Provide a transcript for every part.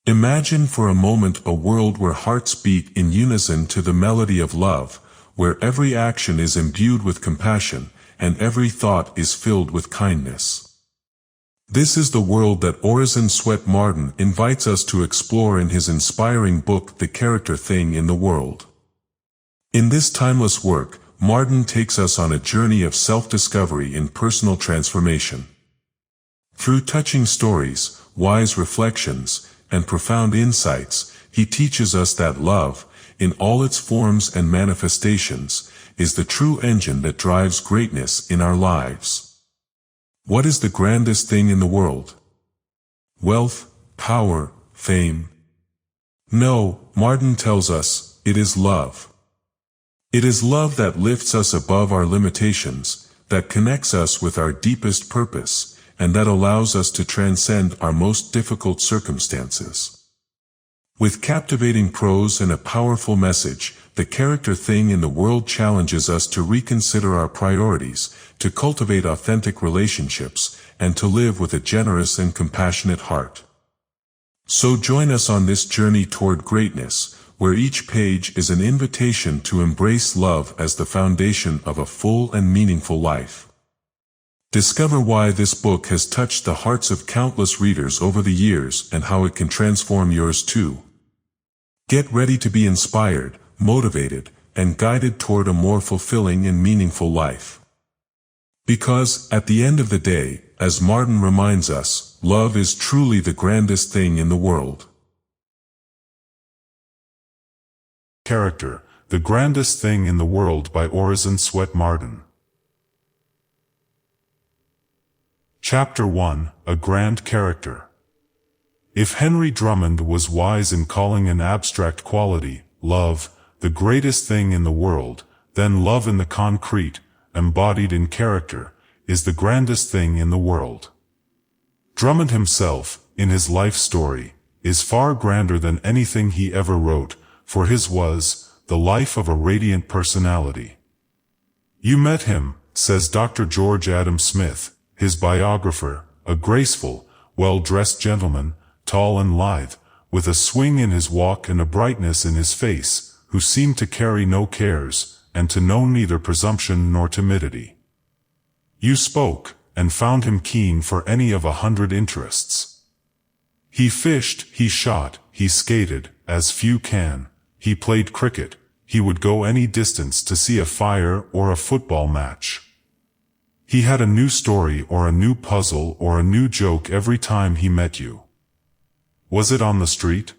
Imagine for a moment a world where hearts beat in unison to the melody of love, where every action is imbued with compassion, and every thought is filled with kindness. This is the world that Orison Swett Marden invites us to explore in his inspiring book The Character Thing in the World. In this timeless work, Marden takes us on a journey of self-discovery and personal transformation. Through touching stories, wise reflections, and profound insights, he teaches us that love, in all its forms and manifestations, is the true engine that drives greatness in our lives. What is the grandest thing in the world? Wealth, power, fame? No, Marden tells us, it is love. It is love that lifts us above our limitations, that connects us with our deepest purpose, and that allows us to transcend our most difficult circumstances. With captivating prose and a powerful message, The Character Thing in the World challenges us to reconsider our priorities, to cultivate authentic relationships, and to live with a generous and compassionate heart. So join us on this journey toward greatness, where each page is an invitation to embrace love as the foundation of a full and meaningful life. Discover why this book has touched the hearts of countless readers over the years and how it can transform yours too. Get ready to be inspired, motivated, and guided toward a more fulfilling and meaningful life. Because, at the end of the day, as Marden reminds us, love is truly the grandest thing in the world. Character, The Grandest Thing in the World by Orison Swett Marden. Chapter 1, A Grand Character. If Henry Drummond was wise in calling an abstract quality, love, the greatest thing in the world, then love in the concrete, embodied in character, is the grandest thing in the world. Drummond himself, in his life story, is far grander than anything he ever wrote, for his was the life of a radiant personality. You met him, says Dr. George Adam Smith, his biographer, a graceful, well-dressed gentleman, tall and lithe, with a swing in his walk and a brightness in his face, who seemed to carry no cares, and to know neither presumption nor timidity. You spoke, and found him keen for any of 100 interests. He fished, he shot, he skated, as few can, he played cricket, he would go any distance to see a fire or a football match. He had a new story or a new puzzle or a new joke every time he met you. Was it on the street?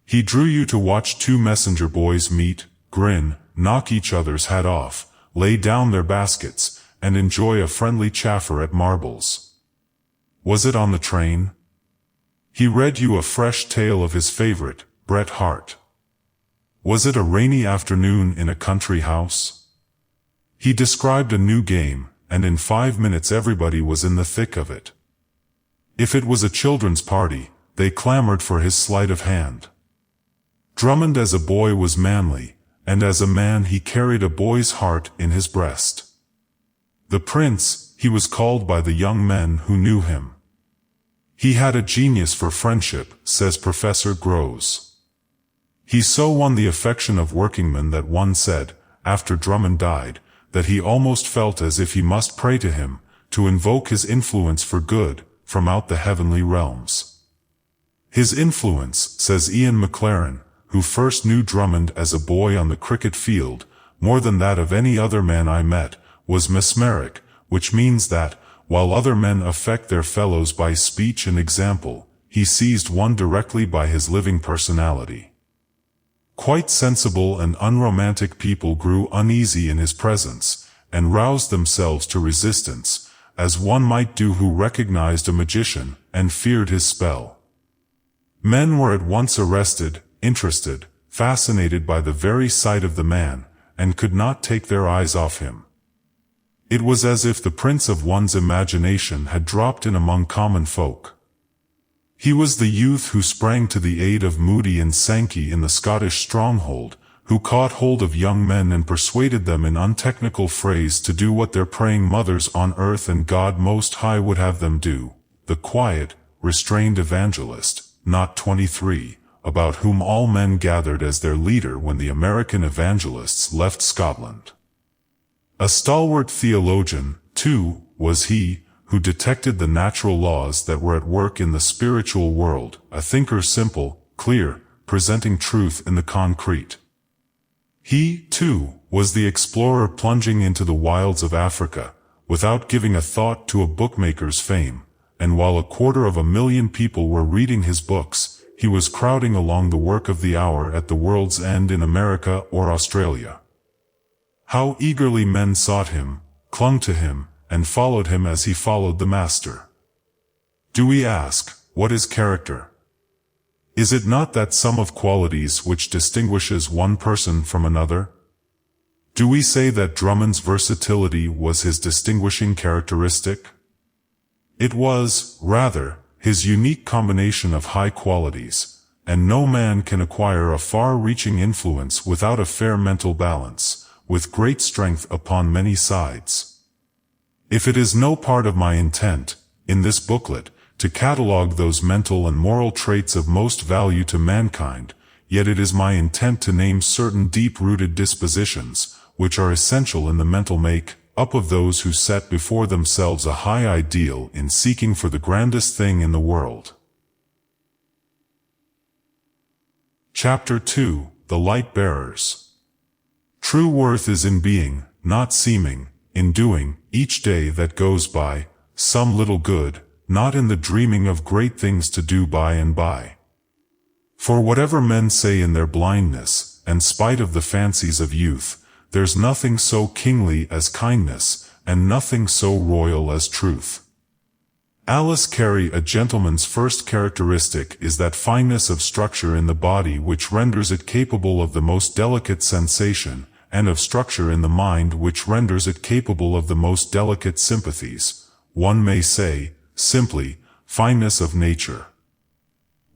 He drew you to watch two messenger boys meet, grin, knock each other's hat off, lay down their baskets, and enjoy a friendly chaffer at marbles. Was it on the train? He read you a fresh tale of his favorite, Bret Hart. Was it a rainy afternoon in a country house? He described a new game, and in 5 minutes everybody was in the thick of it. If it was a children's party, they clamored for his sleight of hand. Drummond as a boy was manly, and as a man he carried a boy's heart in his breast. The Prince, he was called by the young men who knew him. He had a genius for friendship, says Professor Groves. He so won the affection of workingmen that one said, after Drummond died, that he almost felt as if he must pray to him, to invoke his influence for good, from out the heavenly realms. His influence, says Ian McLaren, who first knew Drummond as a boy on the cricket field, more than that of any other man I met, was mesmeric, which means that, while other men affect their fellows by speech and example, he seized one directly by his living personality. Quite sensible and unromantic people grew uneasy in his presence, and roused themselves to resistance, as one might do who recognized a magician, and feared his spell. Men were at once arrested, interested, fascinated by the very sight of the man, and could not take their eyes off him. It was as if the prince of one's imagination had dropped in among common folk. He was the youth who sprang to the aid of Moody and Sankey in the Scottish stronghold, who caught hold of young men and persuaded them in untechnical phrase to do what their praying mothers on earth and God Most High would have them do, the quiet, restrained evangelist, not 23, about whom all men gathered as their leader when the American evangelists left Scotland. A stalwart theologian, too, was he, who detected the natural laws that were at work in the spiritual world, a thinker simple, clear, presenting truth in the concrete. He, too, was the explorer plunging into the wilds of Africa, without giving a thought to a bookmaker's fame, and while 250,000 people were reading his books, he was crowding along the work of the hour at the world's end in America or Australia. How eagerly men sought him, clung to him, and followed him as he followed the Master. Do we ask, what is character? Is it not that sum of qualities which distinguishes one person from another? Do we say that Drummond's versatility was his distinguishing characteristic? It was, rather, his unique combination of high qualities, and no man can acquire a far-reaching influence without a fair mental balance, with great strength upon many sides. If it is no part of my intent, in this booklet, to catalogue those mental and moral traits of most value to mankind, yet it is my intent to name certain deep-rooted dispositions, which are essential in the mental make-up of those who set before themselves a high ideal in seeking for the grandest thing in the world. Chapter 2: The Light-Bearers. True worth is in being, not seeming, in doing, each day that goes by, some little good, not in the dreaming of great things to do by and by. For whatever men say in their blindness, and spite of the fancies of youth, there's nothing so kingly as kindness, and nothing so royal as truth. Alice Carey. A gentleman's first characteristic is that fineness of structure in the body which renders it capable of the most delicate sensation, and of structure in the mind which renders it capable of the most delicate sympathies. One may say, simply, fineness of nature.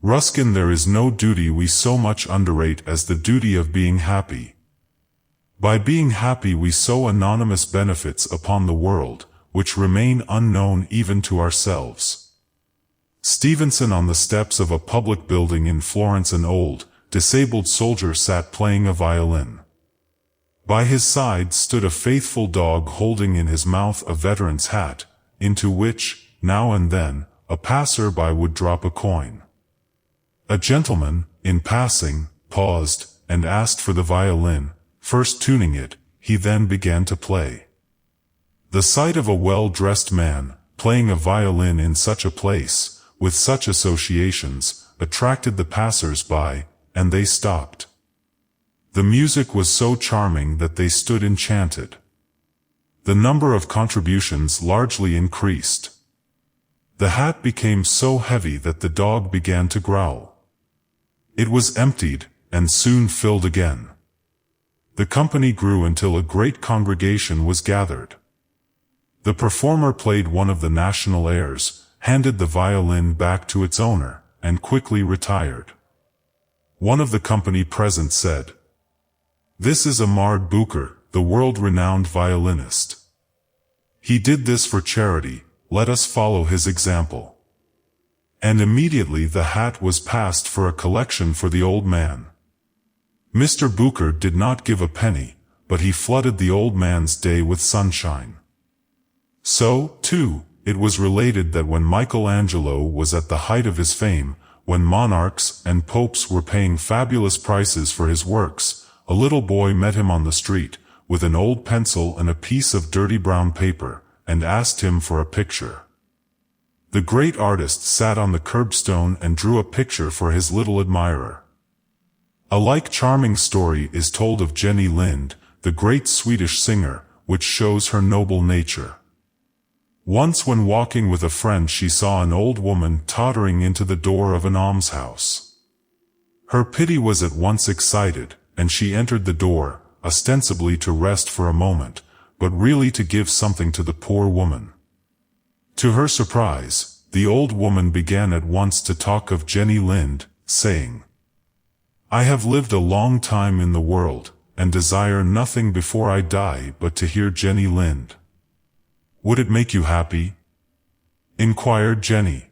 Ruskin. There is no duty we so much underrate as the duty of being happy. By being happy we sow anonymous benefits upon the world, which remain unknown even to ourselves. Stevenson. On the steps of a public building in Florence, an old, disabled soldier sat playing a violin. By his side stood a faithful dog holding in his mouth a veteran's hat, into which, now and then, a passer-by would drop a coin. A gentleman, in passing, paused, and asked for the violin. First tuning it, he then began to play. The sight of a well-dressed man, playing a violin in such a place, with such associations, attracted the passers-by, and they stopped. The music was so charming that they stood enchanted. The number of contributions largely increased. The hat became so heavy that the dog began to growl. It was emptied, and soon filled again. The company grew until a great congregation was gathered. The performer played one of the national airs, handed the violin back to its owner, and quickly retired. One of the company present said, "This is Amard Bucher, the world-renowned violinist. He did this for charity, let us follow his example." And immediately the hat was passed for a collection for the old man. Mr. Bucher did not give a penny, but he flooded the old man's day with sunshine. So, too, it was related that when Michelangelo was at the height of his fame, when monarchs and popes were paying fabulous prices for his works, a little boy met him on the street, with an old pencil and a piece of dirty brown paper, and asked him for a picture. The great artist sat on the curbstone and drew a picture for his little admirer. A like charming story is told of Jenny Lind, the great Swedish singer, which shows her noble nature. Once when walking with a friend she saw an old woman tottering into the door of an almshouse. Her pity was at once excited, and she entered the door, ostensibly to rest for a moment, but really to give something to the poor woman. To her surprise, the old woman began at once to talk of Jenny Lind, saying, "I have lived a long time in the world, and desire nothing before I die but to hear Jenny Lind." "Would it make you happy?" inquired Jenny.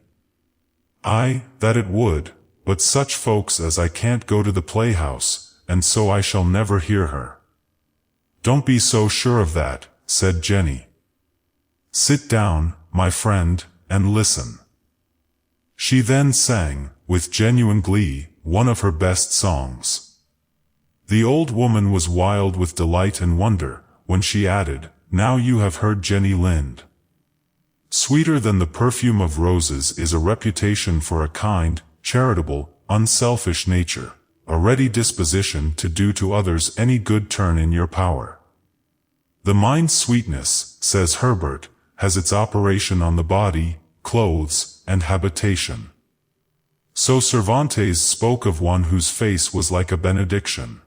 "Aye, that it would," but such folks as I can't go to the playhouse, and so I shall never hear her." "Don't be so sure of that," said Jenny. "Sit down, my friend, and listen." She then sang, with genuine glee, one of her best songs. The old woman was wild with delight and wonder, when she added, "Now you have heard Jenny Lind. Sweeter than the perfume of roses is a reputation for a kind, charitable, unselfish nature, a ready disposition to do to others any good turn in your power. The mind's sweetness, says Herbert, has its operation on the body, clothes, and habitation. So Cervantes spoke of one whose face was like a benediction.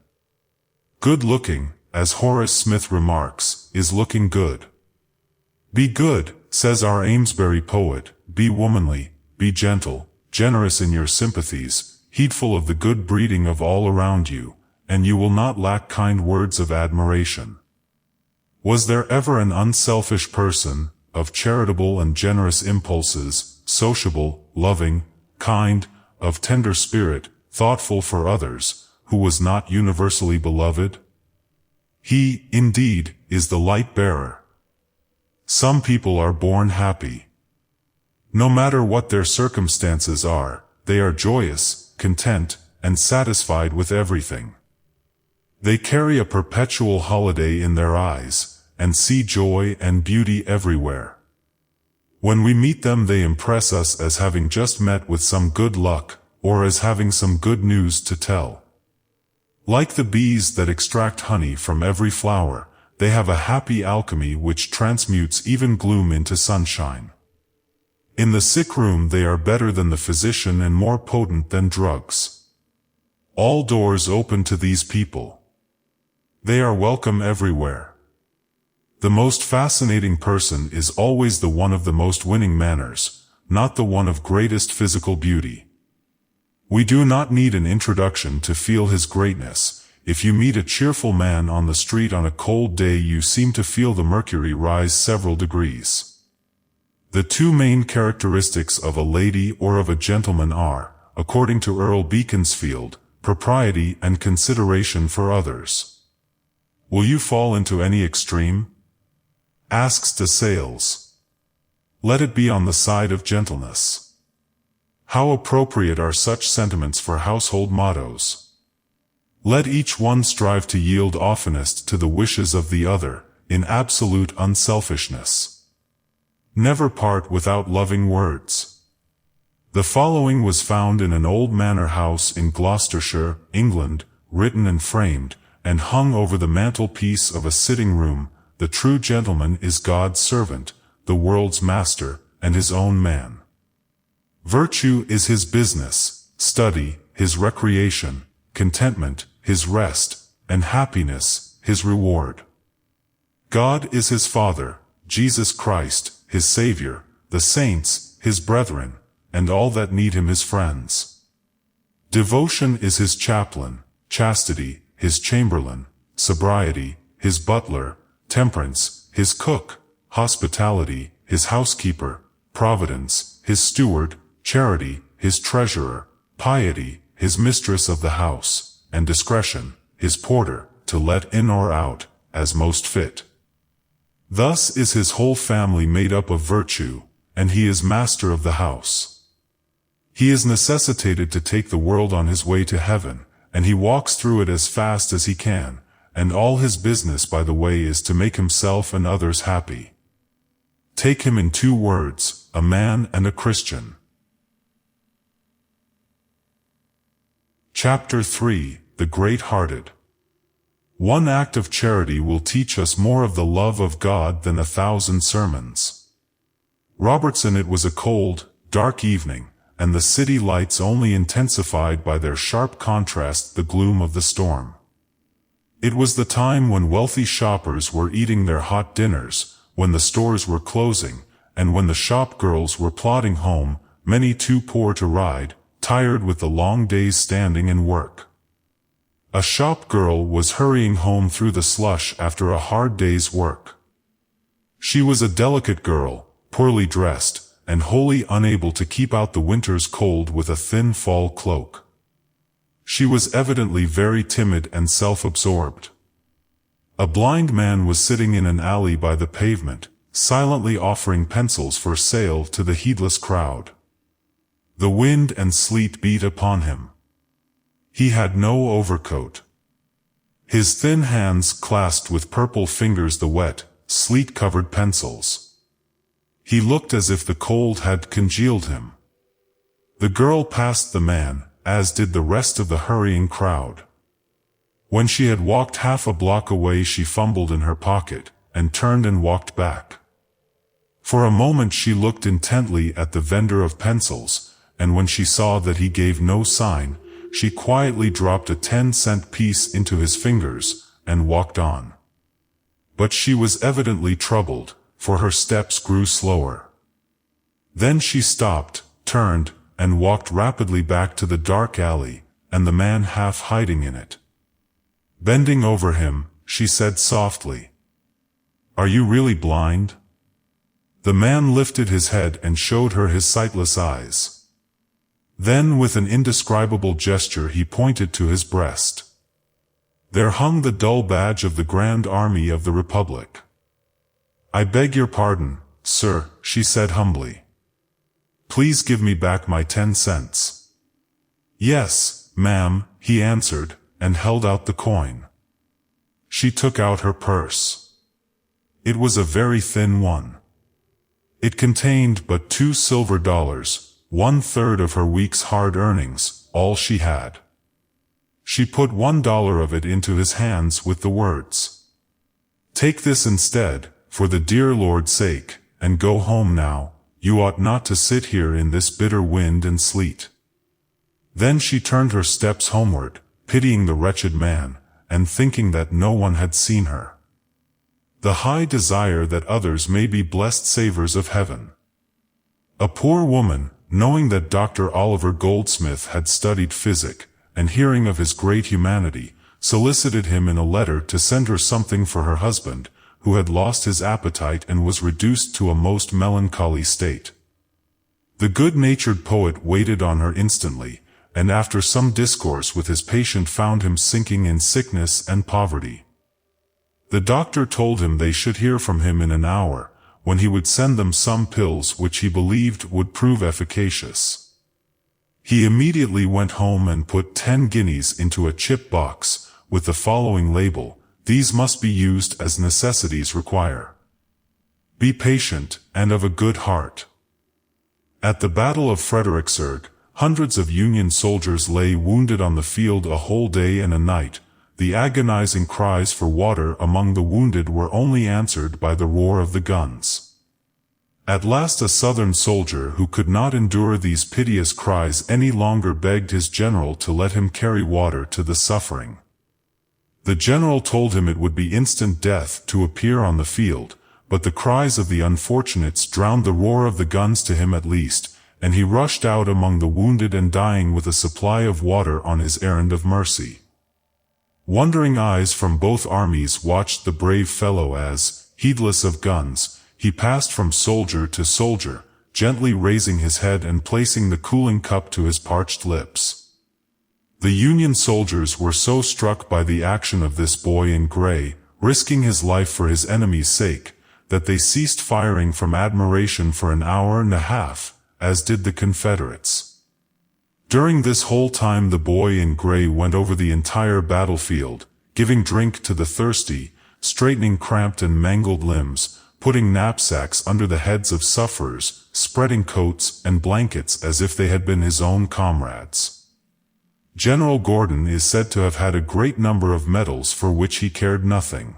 Good-looking, as Horace Smith remarks, is looking good. Be good, says our Amesbury poet, be womanly, be gentle, generous in your sympathies, heedful of the good breeding of all around you, and you will not lack kind words of admiration. Was there ever an unselfish person, of charitable and generous impulses, sociable, loving, kind, of tender spirit, thoughtful for others, who was not universally beloved? He, indeed, is the light-bearer. Some people are born happy. No matter what their circumstances are, they are joyous, content, and satisfied with everything. They carry a perpetual holiday in their eyes, and see joy and beauty everywhere. When we meet them, they impress us as having just met with some good luck, or as having some good news to tell. Like the bees that extract honey from every flower, they have a happy alchemy which transmutes even gloom into sunshine. In the sick room they are better than the physician and more potent than drugs. All doors open to these people. They are welcome everywhere. The most fascinating person is always the one of the most winning manners, not the one of greatest physical beauty. We do not need an introduction to feel his greatness. If you meet a cheerful man on the street on a cold day, you seem to feel the mercury rise several degrees. The two main characteristics of a lady or of a gentleman are, according to Earl Beaconsfield, propriety and consideration for others. Will you fall into any extreme? Asks de Sales. Let it be on the side of gentleness. How appropriate are such sentiments for household mottos. Let each one strive to yield oftenest to the wishes of the other, in absolute unselfishness. Never part without loving words. The following was found in an old manor house in Gloucestershire, England, written and framed, and hung over the mantelpiece of a sitting room. The true gentleman is God's servant, the world's master, and his own man. Virtue is his business, study, his recreation, contentment, his rest, and happiness, his reward. God is his Father, Jesus Christ, his Savior, the saints, his brethren, and all that need him his friends. Devotion is his chaplain, chastity, his chamberlain, sobriety, his butler, temperance, his cook, hospitality, his housekeeper, providence, his steward, charity, his treasurer, piety, his mistress of the house, and discretion, his porter, to let in or out, as most fit. Thus is his whole family made up of virtue, and he is master of the house. He is necessitated to take the world on his way to heaven, and he walks through it as fast as he can, and all his business by the way is to make himself and others happy. Take him in 2 words, a man and a Christian. Chapter 3, The Great-Hearted. One act of charity will teach us more of the love of God than 1,000 sermons. Robertson. It was a cold, dark evening, and the city lights only intensified by their sharp contrast the gloom of the storm. It was the time when wealthy shoppers were eating their hot dinners, when the stores were closing, and when the shop girls were plodding home, many too poor to ride, tired with the long days standing and work. A shop girl was hurrying home through the slush after a hard day's work. She was a delicate girl, poorly dressed, and wholly unable to keep out the winter's cold with a thin fall cloak. She was evidently very timid and self-absorbed. A blind man was sitting in an alley by the pavement, silently offering pencils for sale to the heedless crowd. The wind and sleet beat upon him. He had no overcoat. His thin hands clasped with purple fingers the wet, sleet-covered pencils. He looked as if the cold had congealed him. The girl passed the man, as did the rest of the hurrying crowd. When she had walked half a block away, she fumbled in her pocket, and turned and walked back. For a moment she looked intently at the vendor of pencils, and when she saw that he gave no sign, she quietly dropped a 10-cent piece into his fingers, and walked on. But she was evidently troubled, for her steps grew slower. Then she stopped, turned, and walked rapidly back to the dark alley, and the man half hiding in it. Bending over him, she said softly, "Are you really blind?" The man lifted his head and showed her his sightless eyes. Then with an indescribable gesture he pointed to his breast. There hung the dull badge of the Grand Army of the Republic. "I beg your pardon, sir," she said humbly. "Please give me back my 10 cents. "Yes, ma'am," he answered, and held out the coin. She took out her purse. It was a very thin one. It contained but $2 silver, 1/3 of her week's hard earnings, all she had. She put $1 of it into his hands with the words, "Take this instead, for the dear Lord's sake, and go home now. You ought not to sit here in this bitter wind and sleet." Then she turned her steps homeward, pitying the wretched man, and thinking that no one had seen her. The high desire that others may be blessed savors of heaven. A poor woman, knowing that Dr. Oliver Goldsmith had studied physic, and hearing of his great humanity, solicited him in a letter to send her something for her husband, who had lost his appetite and was reduced to a most melancholy state. The good-natured poet waited on her instantly, and after some discourse with his patient found him sinking in sickness and poverty. The doctor told him they should hear from him in an hour, when he would send them some pills which he believed would prove efficacious. He immediately went home and put 10 guineas into a chip box, with the following label, "These must be used as necessities require. Be patient, and of a good heart." At the Battle of Fredericksburg, hundreds of Union soldiers lay wounded on the field a whole day and a night. The agonizing cries for water among the wounded were only answered by the roar of the guns. At last a Southern soldier who could not endure these piteous cries any longer begged his general to let him carry water to the suffering. The general told him it would be instant death to appear on the field, but the cries of the unfortunates drowned the roar of the guns to him at least, and he rushed out among the wounded and dying with a supply of water on his errand of mercy. Wondering eyes from both armies watched the brave fellow as, heedless of guns, he passed from soldier to soldier, gently raising his head and placing the cooling cup to his parched lips. The Union soldiers were so struck by the action of this boy in gray, risking his life for his enemy's sake, that they ceased firing from admiration for an hour and a half, as did the Confederates. During this whole time the boy in gray went over the entire battlefield, giving drink to the thirsty, straightening cramped and mangled limbs, putting knapsacks under the heads of sufferers, spreading coats and blankets as if they had been his own comrades. General Gordon is said to have had a great number of medals for which he cared nothing.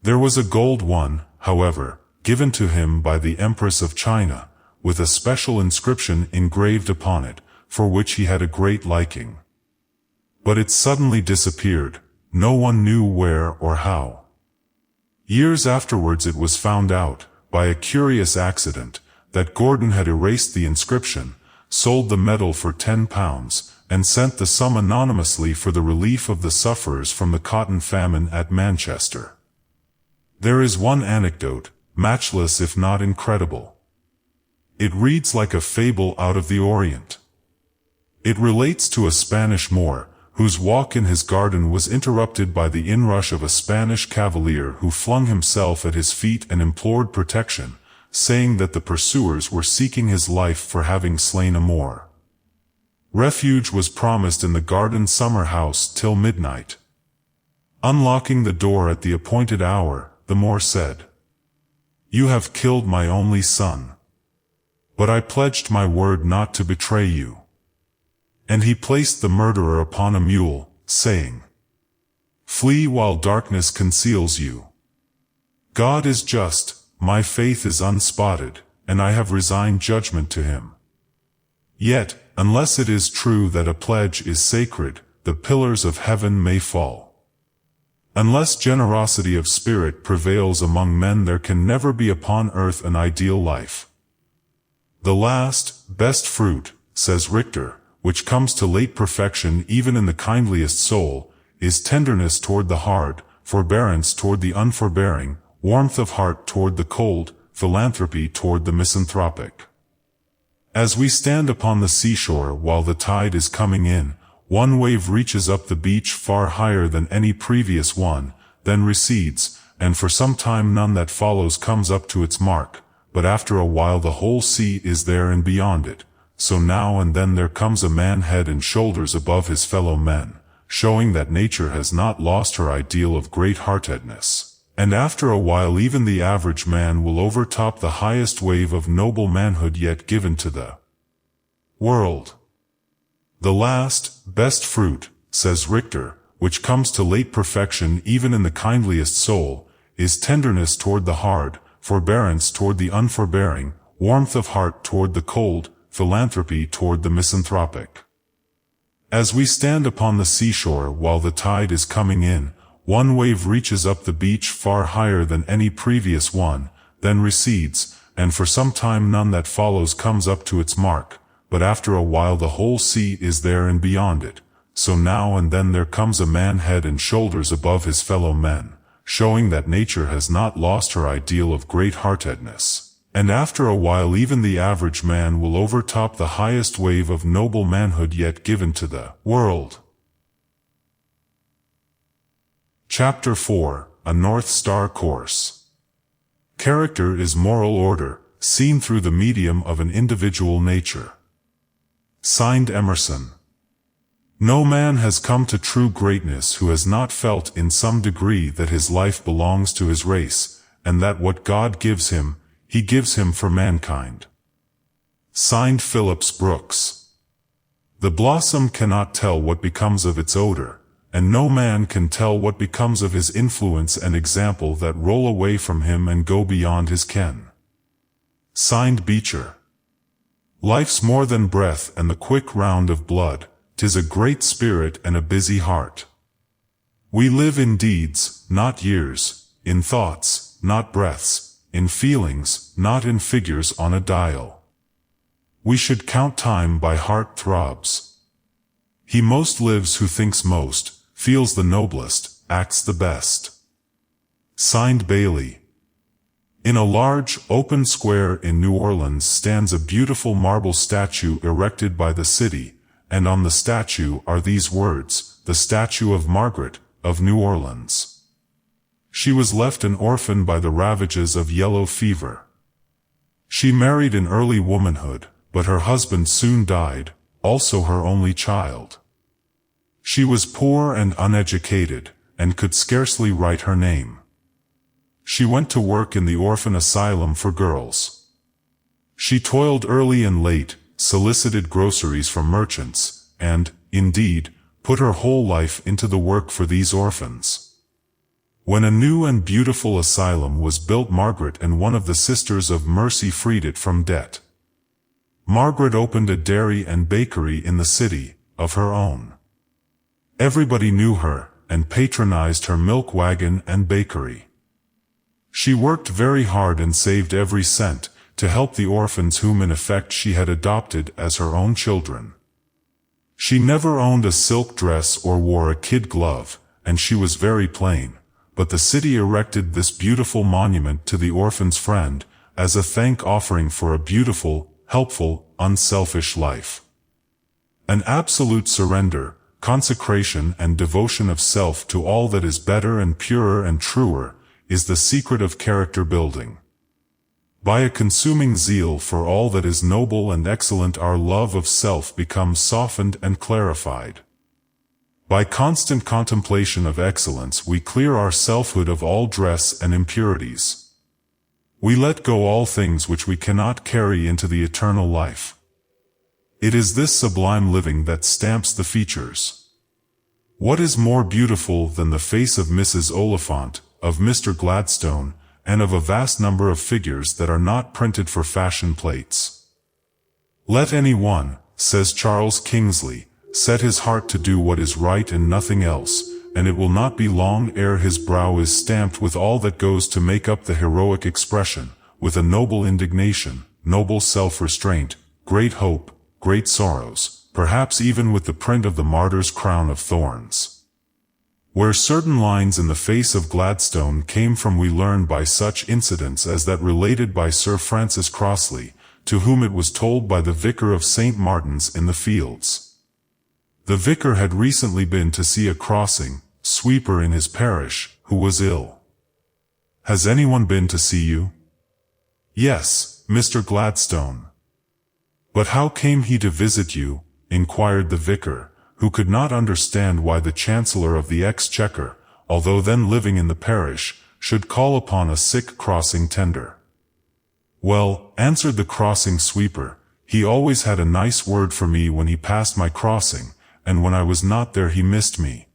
There was a gold one, however, given to him by the Empress of China, with a special inscription engraved upon it, for which he had a great liking. But it suddenly disappeared, no one knew where or how. Years afterwards it was found out, by a curious accident, that Gordon had erased the inscription, sold the medal for £10, and sent the sum anonymously for the relief of the sufferers from the cotton famine at Manchester. There is one anecdote, matchless if not incredible. It reads like a fable out of the Orient. It relates to a Spanish Moor, whose walk in his garden was interrupted by the inrush of a Spanish cavalier who flung himself at his feet and implored protection, saying that the pursuers were seeking his life for having slain a Moor. Refuge was promised in the garden summer house till midnight. Unlocking the door at the appointed hour, the Moor said, "You have killed my only son. But I pledged my word not to betray you." And he placed the murderer upon a mule, saying, "Flee while darkness conceals you. God is just, my faith is unspotted, and I have resigned judgment to him. Yet, unless it is true that a pledge is sacred, the pillars of heaven may fall. Unless generosity of spirit prevails among men, there can never be upon earth an ideal life. The last, best fruit, says Richter, which comes to late perfection even in the kindliest soul, is tenderness toward the hard, forbearance toward the unforbearing, warmth of heart toward the cold, philanthropy toward the misanthropic. As we stand upon the seashore while the tide is coming in, one wave reaches up the beach far higher than any previous one, then recedes, and for some time none that follows comes up to its mark, but after a while the whole sea is there and beyond it. So now and then there comes a man head and shoulders above his fellow men, showing that nature has not lost her ideal of great-heartedness. And after a while even the average man will overtop the highest wave of noble manhood yet given to the world. The last, best fruit, says Richter, which comes to late perfection even in the kindliest soul, is tenderness toward the hard, forbearance toward the unforbearing, warmth of heart toward the cold, philanthropy toward the misanthropic. As we stand upon the seashore while the tide is coming in, one wave reaches up the beach far higher than any previous one, then recedes, and for some time none that follows comes up to its mark, but after a while the whole sea is there and beyond it. So now and then there comes a man head and shoulders above his fellow men, showing that nature has not lost her ideal of great-heartedness. And after a while even the average man will overtop the highest wave of noble manhood yet given to the world. Chapter 4, A North Star Course. Character is moral order, seen through the medium of an individual nature. Signed Emerson. No man has come to true greatness who has not felt in some degree that his life belongs to his race, and that what God gives him, he gives him for mankind. Signed Phillips Brooks. The blossom cannot tell what becomes of its odor, and no man can tell what becomes of his influence and example that roll away from him and go beyond his ken. Signed Beecher. Life's more than breath and the quick round of blood, 'tis a great spirit and a busy heart. We live in deeds, not years, in thoughts, not breaths, in feelings, not in figures on a dial. We should count time by heart throbs. He most lives who thinks most, feels the noblest, acts the best. Signed Bailey. In a large, open square in New Orleans stands a beautiful marble statue erected by the city, and on the statue are these words, "The statue of Margaret, of New Orleans." She was left an orphan by the ravages of yellow fever. She married in early womanhood, but her husband soon died, also her only child. She was poor and uneducated, and could scarcely write her name. She went to work in the orphan asylum for girls. She toiled early and late, solicited groceries from merchants, and, indeed, put her whole life into the work for these orphans. When a new and beautiful asylum was built, Margaret and one of the Sisters of Mercy freed it from debt. Margaret opened a dairy and bakery in the city, of her own. Everybody knew her, and patronized her milk wagon and bakery. She worked very hard and saved every cent, to help the orphans whom in effect she had adopted as her own children. She never owned a silk dress or wore a kid glove, and she was very plain, but the city erected this beautiful monument to the orphan's friend, as a thank offering for a beautiful, helpful, unselfish life. An absolute surrender, consecration and devotion of self to all that is better and purer and truer, is the secret of character building. By a consuming zeal for all that is noble and excellent, our love of self becomes softened and clarified. By constant contemplation of excellence we clear our selfhood of all dross and impurities. We let go all things which we cannot carry into the eternal life. It is this sublime living that stamps the features. What is more beautiful than the face of Mrs. Oliphant, of Mr. Gladstone, and of a vast number of figures that are not printed for fashion plates? Let any one, says Charles Kingsley, set his heart to do what is right and nothing else, and it will not be long ere his brow is stamped with all that goes to make up the heroic expression, with a noble indignation, noble self-restraint, great hope, great sorrows, perhaps even with the print of the martyr's crown of thorns. Where certain lines in the face of Gladstone came from we learn by such incidents as that related by Sir Francis Crossley, to whom it was told by the vicar of St. Martin's in the Fields. The vicar had recently been to see a crossing sweeper in his parish, who was ill. "Has anyone been to see you?" "Yes, Mr. Gladstone." "But how came he to visit you?" inquired the vicar, who could not understand why the Chancellor of the Exchequer, although then living in the parish, should call upon a sick crossing tender. "Well," answered the crossing sweeper, "he always had a nice word for me when he passed my crossing, and when I was not there he missed me.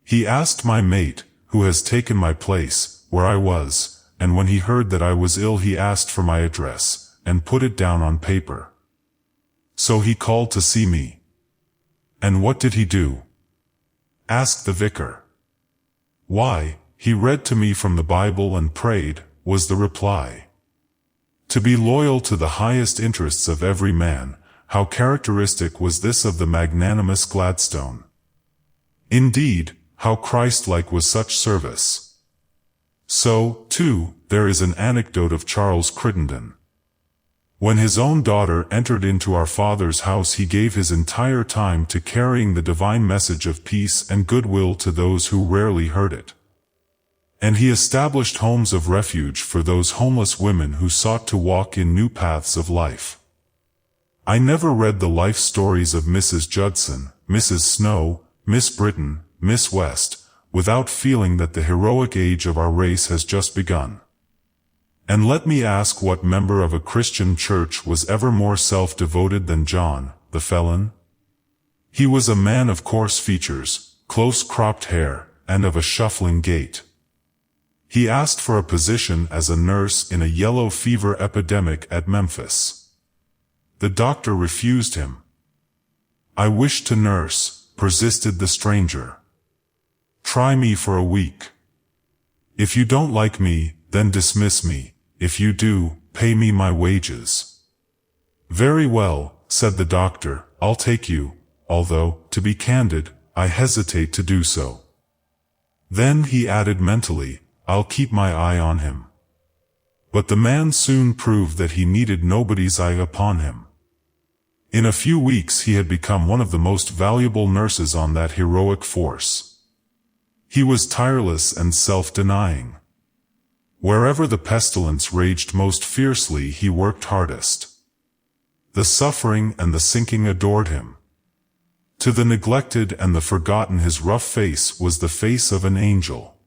He asked my mate, who has taken my place, where I was, and when he heard that I was ill he asked for my address, and put it down on paper. So he called to see me." "And what did he do?" asked the vicar. "Why, he read to me from the Bible and prayed," was the reply. To be loyal to the highest interests of every man, how characteristic was this of the magnanimous Gladstone. Indeed, how Christ-like was such service. So, too, there is an anecdote of Charles Crittenden. When his own daughter entered into our Father's house he gave his entire time to carrying the divine message of peace and goodwill to those who rarely heard it. And he established homes of refuge for those homeless women who sought to walk in new paths of life. I never read the life stories of Mrs. Judson, Mrs. Snow, Miss Britton, Miss West, without feeling that the heroic age of our race has just begun. And let me ask, what member of a Christian church was ever more self-devoted than John, the felon? He was a man of coarse features, close-cropped hair, and of a shuffling gait. He asked for a position as a nurse in a yellow fever epidemic at Memphis. The doctor refused him. "I wish to nurse," persisted the stranger. "Try me for a week. If you don't like me, then dismiss me. If you do, pay me my wages." "Very well," said the doctor, "I'll take you, although, to be candid, I hesitate to do so." Then he added mentally, "I'll keep my eye on him." But the man soon proved that he needed nobody's eye upon him. In a few weeks he had become one of the most valuable nurses on that heroic force. He was tireless and self-denying. Wherever the pestilence raged most fiercely he worked hardest. The suffering and the sinking adored him. To the neglected and the forgotten his rough face was the face of an angel.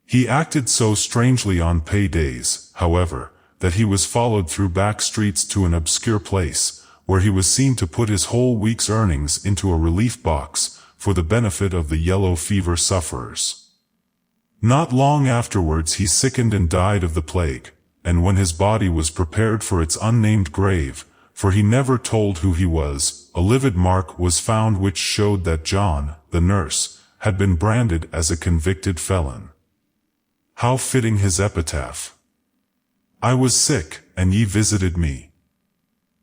He acted so strangely on pay days, however, that he was followed through back streets to an obscure place, where he was seen to put his whole week's earnings into a relief box, for the benefit of the yellow fever sufferers. Not long afterwards he sickened and died of the plague, and when his body was prepared for its unnamed grave, for he never told who he was, a livid mark was found which showed that John, the nurse, had been branded as a convicted felon. How fitting his epitaph! "I was sick, and ye visited me."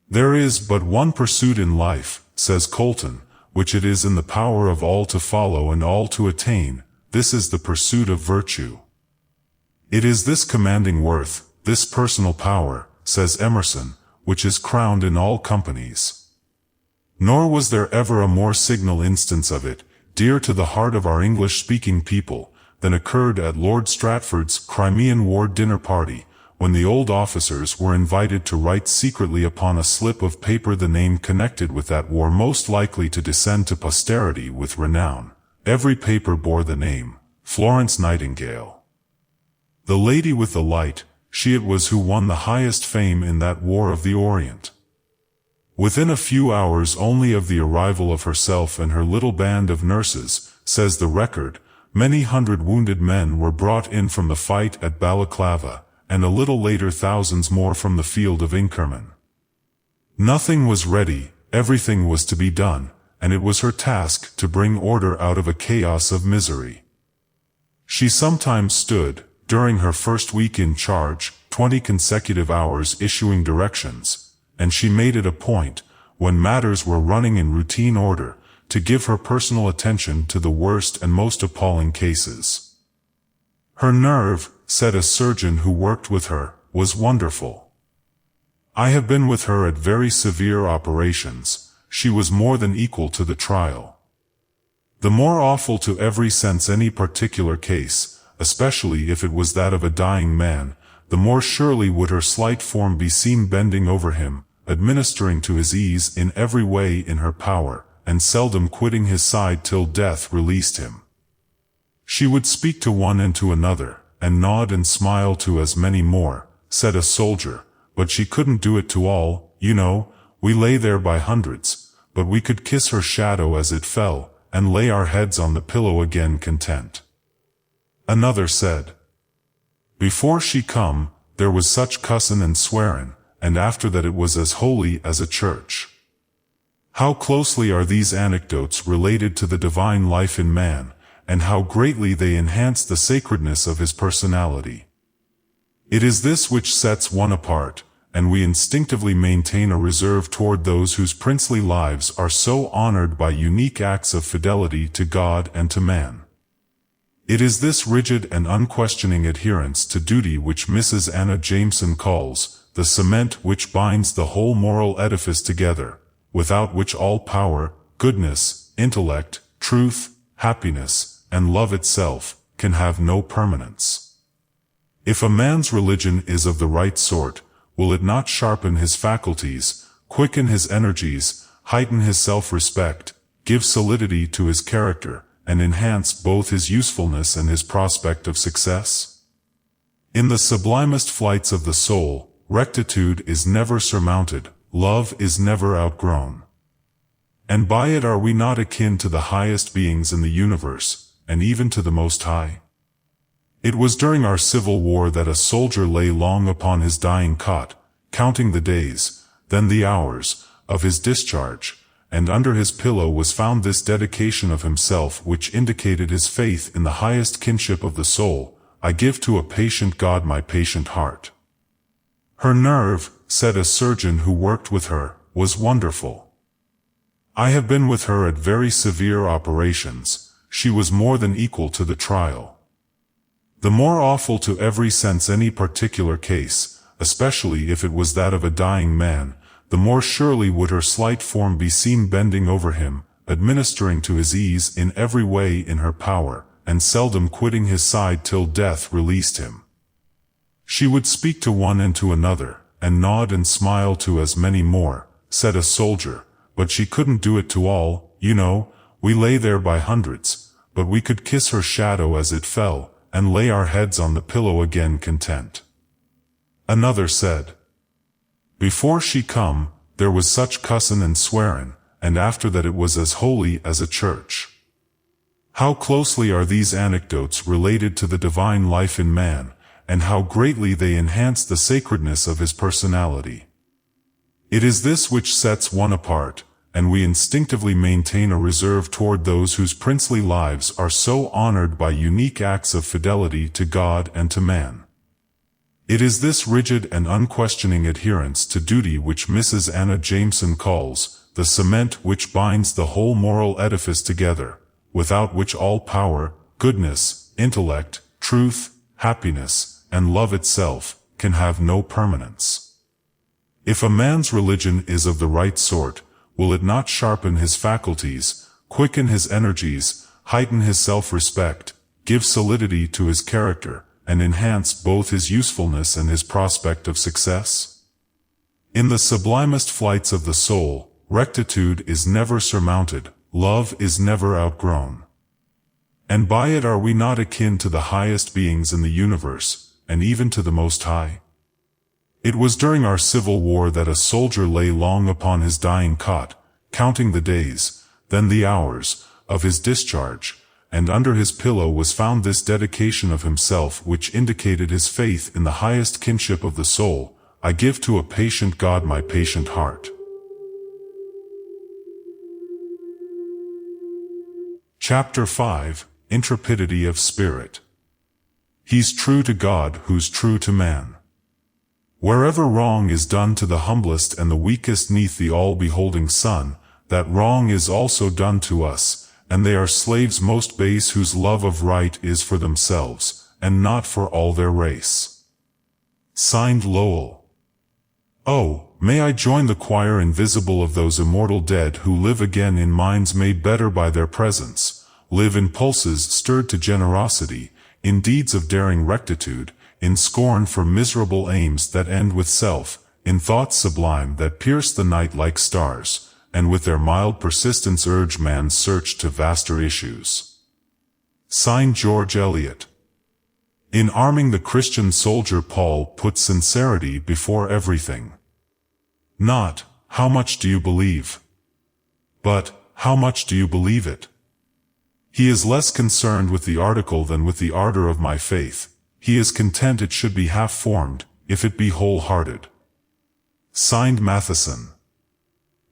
There is but one pursuit in life, says Colton, which it is in the power of all to follow and all to attain. This is the pursuit of virtue. It is this commanding worth, this personal power, says Emerson, which is crowned in all companies. Nor was there ever a more signal instance of it, dear to the heart of our English-speaking people, than occurred at Lord Stratford's Crimean War dinner party, when the old officers were invited to write secretly upon a slip of paper the name connected with that war most likely to descend to posterity with renown. Every paper bore the name, Florence Nightingale. The lady with the light, she it was who won the highest fame in that War of the Orient. Within a few hours only of the arrival of herself and her little band of nurses, says the record, many hundred wounded men were brought in from the fight at Balaclava, and a little later thousands more from the field of Inkerman. Nothing was ready, everything was to be done, and it was her task to bring order out of a chaos of misery. She sometimes stood, during her first week in charge, 20 consecutive hours issuing directions, and she made it a point, when matters were running in routine order, to give her personal attention to the worst and most appalling cases. Her nerve, said a surgeon who worked with her, was wonderful. I have been with her at very severe operations. She was more than equal to the trial. The more awful to every sense any particular case, especially if it was that of a dying man, the more surely would her slight form be seen bending over him, administering to his ease in every way in her power, and seldom quitting his side till death released him. She would speak to one and to another, and nod and smile to as many more, said a soldier, but she couldn't do it to all. You know, we lay there by hundreds, but we could kiss her shadow as it fell, and lay our heads on the pillow again content. Another said, before she come, there was such cussin' and swearin', and after that it was as holy as a church. How closely are these anecdotes related to the divine life in man, and how greatly they enhance the sacredness of his personality. It is this which sets one apart, and we instinctively maintain a reserve toward those whose princely lives are so honored by unique acts of fidelity to God and to man. It is this rigid and unquestioning adherence to duty which Mrs. Anna Jameson calls the cement which binds the whole moral edifice together, without which all power, goodness, intellect, truth, happiness, and love itself can have no permanence. If a man's religion is of the right sort, will it not sharpen his faculties, quicken his energies, heighten his self-respect, give solidity to his character, and enhance both his usefulness and his prospect of success? In the sublimest flights of the soul, rectitude is never surmounted, love is never outgrown. And by it are we not akin to the highest beings in the universe, and even to the Most High? It was during our Civil War that a soldier lay long upon his dying cot, counting the days, then the hours, of his discharge, and under his pillow was found this dedication of himself which indicated his faith in the highest kinship of the soul: I give to a patient God my patient heart. Her nerve, said a surgeon who worked with her, was wonderful. I have been with her at very severe operations. She was more than equal to the trial. The more awful to every sense any particular case, especially if it was that of a dying man, the more surely would her slight form be seen bending over him, administering to his ease in every way in her power, and seldom quitting his side till death released him. She would speak to one and to another, and nod and smile to as many more, said a soldier, but she couldn't do it to all. You know, we lay there by hundreds, but we could kiss her shadow as it fell, and lay our heads on the pillow again content. Another said, before she come, there was such cussin' and swearin', and after that it was as holy as a church. How closely are these anecdotes related to the divine life in man, and how greatly they enhance the sacredness of his personality. It is this which sets one apart, and we instinctively maintain a reserve toward those whose princely lives are so honored by unique acts of fidelity to God and to man. It is this rigid and unquestioning adherence to duty which Mrs. Anna Jameson calls the cement which binds the whole moral edifice together, without which all power, goodness, intellect, truth, happiness, and love itself can have no permanence. If a man's religion is of the right sort, will it not sharpen his faculties, quicken his energies, heighten his self-respect, give solidity to his character, and enhance both his usefulness and his prospect of success? In the sublimest flights of the soul, rectitude is never surmounted, love is never outgrown. And by it are we not akin to the highest beings in the universe, and even to the Most High? It was during our Civil War that a soldier lay long upon his dying cot, counting the days, then the hours, of his discharge, and under his pillow was found this dedication of himself which indicated his faith in the highest kinship of the soul: I give to a patient God my patient heart. Chapter 5: Intrepidity of Spirit. He's true to God who's true to man. Wherever wrong is done to the humblest and the weakest neath the all-beholding sun, that wrong is also done to us, and they are slaves most base whose love of right is for themselves, and not for all their race. Signed, Lowell. Oh, may I join the choir invisible of those immortal dead who live again in minds made better by their presence, live in pulses stirred to generosity, in deeds of daring rectitude, in scorn for miserable aims that end with self, in thoughts sublime that pierce the night like stars, and with their mild persistence urge man's search to vaster issues. Signed, George Eliot. In arming the Christian soldier, Paul put sincerity before everything. Not, how much do you believe? But, how much do you believe it? He is less concerned with the article than with the ardor of my faith. He is content it should be half-formed, if it be whole-hearted. Signed, Matheson.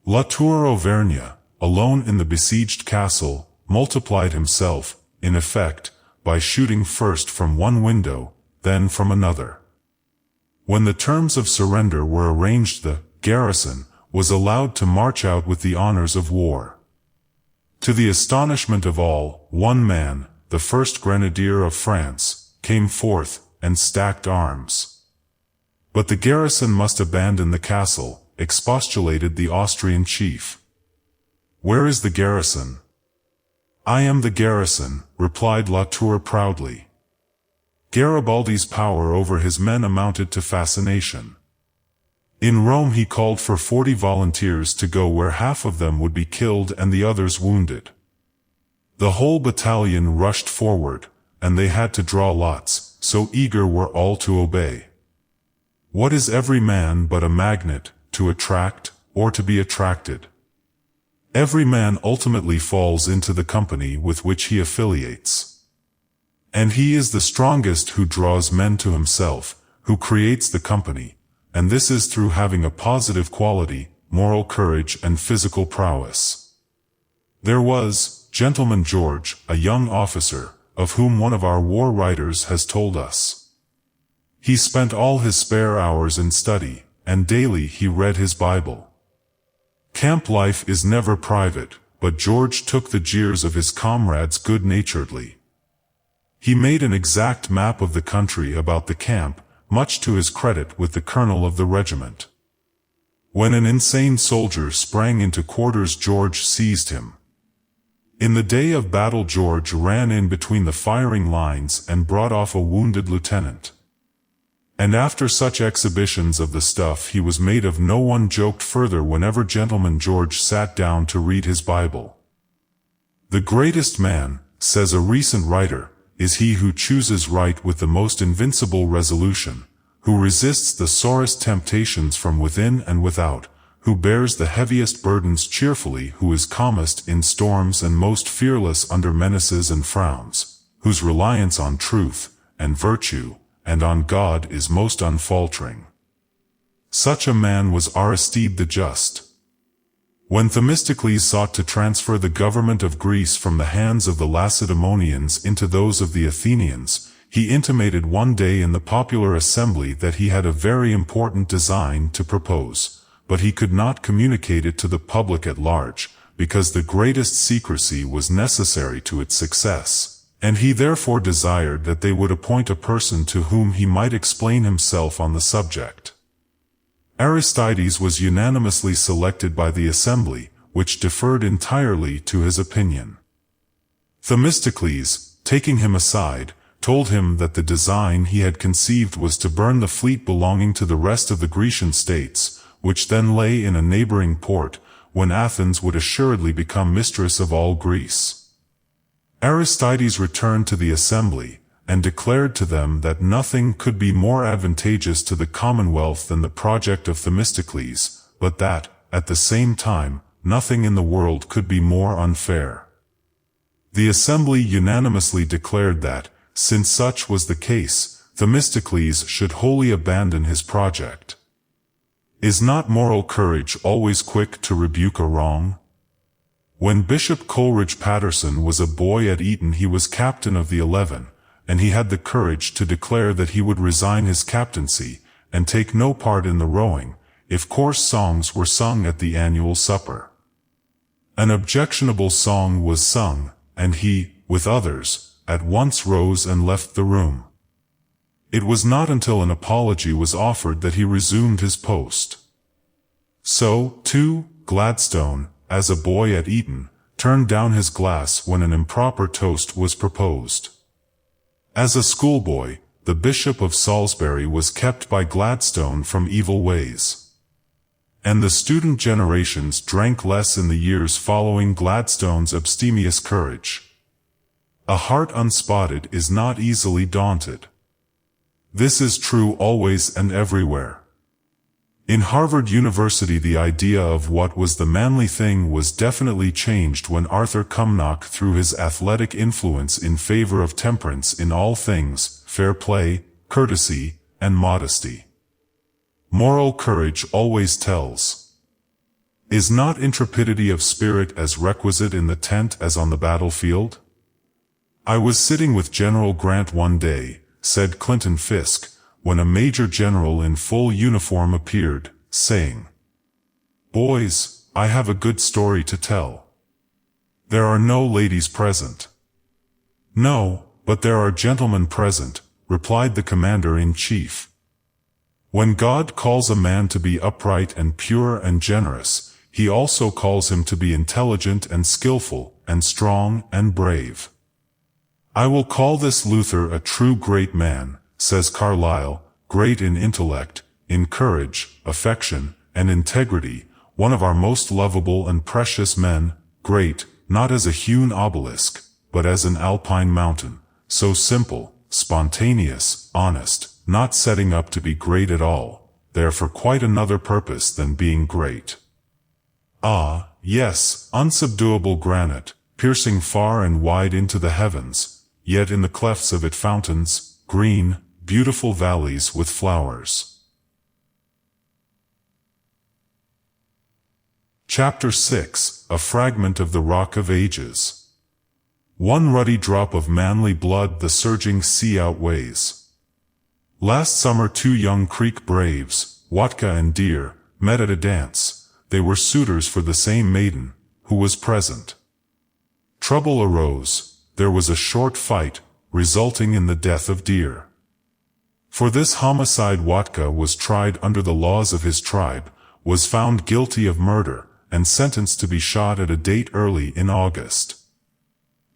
La Tour Auvergne, alone in the besieged castle, multiplied himself, in effect, by shooting first from one window, then from another. When the terms of surrender were arranged, the garrison was allowed to march out with the honors of war. To the astonishment of all, one man, the first grenadier of France, came forth, and stacked arms. But the garrison must abandon the castle, expostulated the Austrian chief. Where is the garrison? I am the garrison, replied La Tour proudly. Garibaldi's power over his men amounted to fascination. In Rome he called for 40 volunteers to go where half of them would be killed and the others wounded. The whole battalion rushed forward, and they had to draw lots, so eager were all to obey. What is every man but a magnet, to attract, or to be attracted? Every man ultimately falls into the company with which he affiliates. And he is the strongest who draws men to himself, who creates the company, and this is through having a positive quality, moral courage and physical prowess. There was, Gentleman George, a young officer, of whom one of our war writers has told us. He spent all his spare hours in study, and daily he read his Bible. Camp life is never private, but George took the jeers of his comrades good-naturedly. He made an exact map of the country about the camp, much to his credit with the colonel of the regiment. When an insane soldier sprang into quarters, George seized him. In the day of battle, George ran in between the firing lines and brought off a wounded lieutenant. And after such exhibitions of the stuff he was made of, no one joked further whenever Gentleman George sat down to read his Bible. The greatest man, says a recent writer, is he who chooses right with the most invincible resolution, who resists the sorest temptations from within and without, who bears the heaviest burdens cheerfully, who is calmest in storms and most fearless under menaces and frowns, whose reliance on truth, and virtue, and on God is most unfaltering. Such a man was Aristide the Just. When Themistocles sought to transfer the government of Greece from the hands of the Lacedaemonians into those of the Athenians, he intimated one day in the popular assembly that he had a very important design to propose, but he could not communicate it to the public at large, because the greatest secrecy was necessary to its success, and he therefore desired that they would appoint a person to whom he might explain himself on the subject. Aristides was unanimously selected by the assembly, which deferred entirely to his opinion. Themistocles, taking him aside, told him that the design he had conceived was to burn the fleet belonging to the rest of the Grecian states, which then lay in a neighboring port, when Athens would assuredly become mistress of all Greece. Aristides returned to the assembly, and declared to them that nothing could be more advantageous to the commonwealth than the project of Themistocles, but that, at the same time, nothing in the world could be more unfair. The assembly unanimously declared that, since such was the case, Themistocles should wholly abandon his project. Is not moral courage always quick to rebuke a wrong? When Bishop Coleridge Patterson was a boy at Eton, he was captain of the 11, and he had the courage to declare that he would resign his captaincy, and take no part in the rowing, if coarse songs were sung at the annual supper. An objectionable song was sung, and he, with others, at once rose and left the room. It was not until an apology was offered that he resumed his post. So, too, Gladstone, as a boy at Eton, turned down his glass when an improper toast was proposed. As a schoolboy, the Bishop of Salisbury was kept by Gladstone from evil ways. And the student generations drank less in the years following Gladstone's abstemious courage. A heart unspotted is not easily daunted. This is true always and everywhere. In Harvard University, the idea of what was the manly thing was definitely changed when Arthur Cumnock threw his athletic influence in favor of temperance in all things, fair play, courtesy, and modesty. Moral courage always tells. Is not intrepidity of spirit as requisite in the tent as on the battlefield? I was sitting with General Grant one day, said Clinton Fisk, when a major general in full uniform appeared, saying, "Boys, I have a good story to tell." "There are no ladies present." "No, but there are gentlemen present," replied the commander-in-chief. When God calls a man to be upright and pure and generous, he also calls him to be intelligent and skillful, and strong and brave. "I will call this Luther a true great man," says Carlyle, great in intellect, in courage, affection, and integrity, one of our most lovable and precious men, great, not as a hewn obelisk, but as an alpine mountain, so simple, spontaneous, honest, not setting up to be great at all, there for quite another purpose than being great. Ah, yes, unsubduable granite, piercing far and wide into the heavens, yet in the clefts of it fountains, green, beautiful valleys with flowers. Chapter 6, A Fragment of the Rock of Ages. One ruddy drop of manly blood the surging sea outweighs. Last summer 2 young Creek braves, Watka and Deer, met at a dance. They were suitors for the same maiden, who was present. Trouble arose. There was a short fight, resulting in the death of Deer. For this homicide Watka was tried under the laws of his tribe, was found guilty of murder, and sentenced to be shot at a date early in August.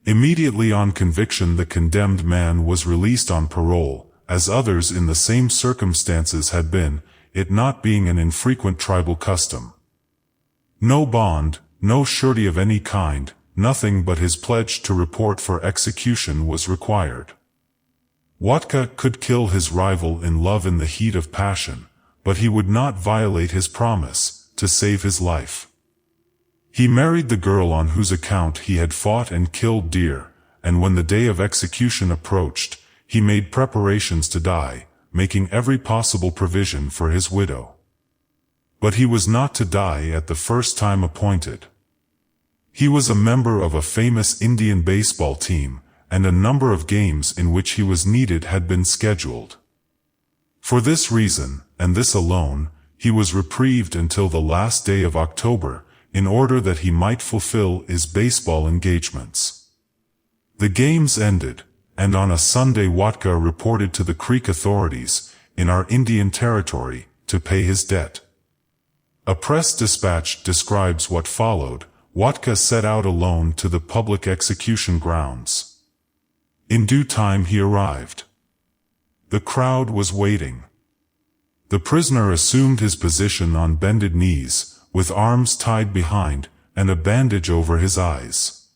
Immediately on conviction the condemned man was released on parole, as others in the same circumstances had been, it not being an infrequent tribal custom. No bond, no surety of any kind, nothing but his pledge to report for execution was required. Watka could kill his rival in love in the heat of passion, but he would not violate his promise, to save his life. He married the girl on whose account he had fought and killed Deer, and when the day of execution approached, he made preparations to die, making every possible provision for his widow. But he was not to die at the first time appointed. He was a member of a famous Indian baseball team, and a number of games in which he was needed had been scheduled. For this reason, and this alone, he was reprieved until the last day of October, in order that he might fulfill his baseball engagements. The games ended, and on a Sunday Watka reported to the Creek authorities, in our Indian territory, to pay his debt. A press dispatch describes what followed. Watka set out alone to the public execution grounds. In due time he arrived. The crowd was waiting. The prisoner assumed his position on bended knees, with arms tied behind, and a bandage over his eyes.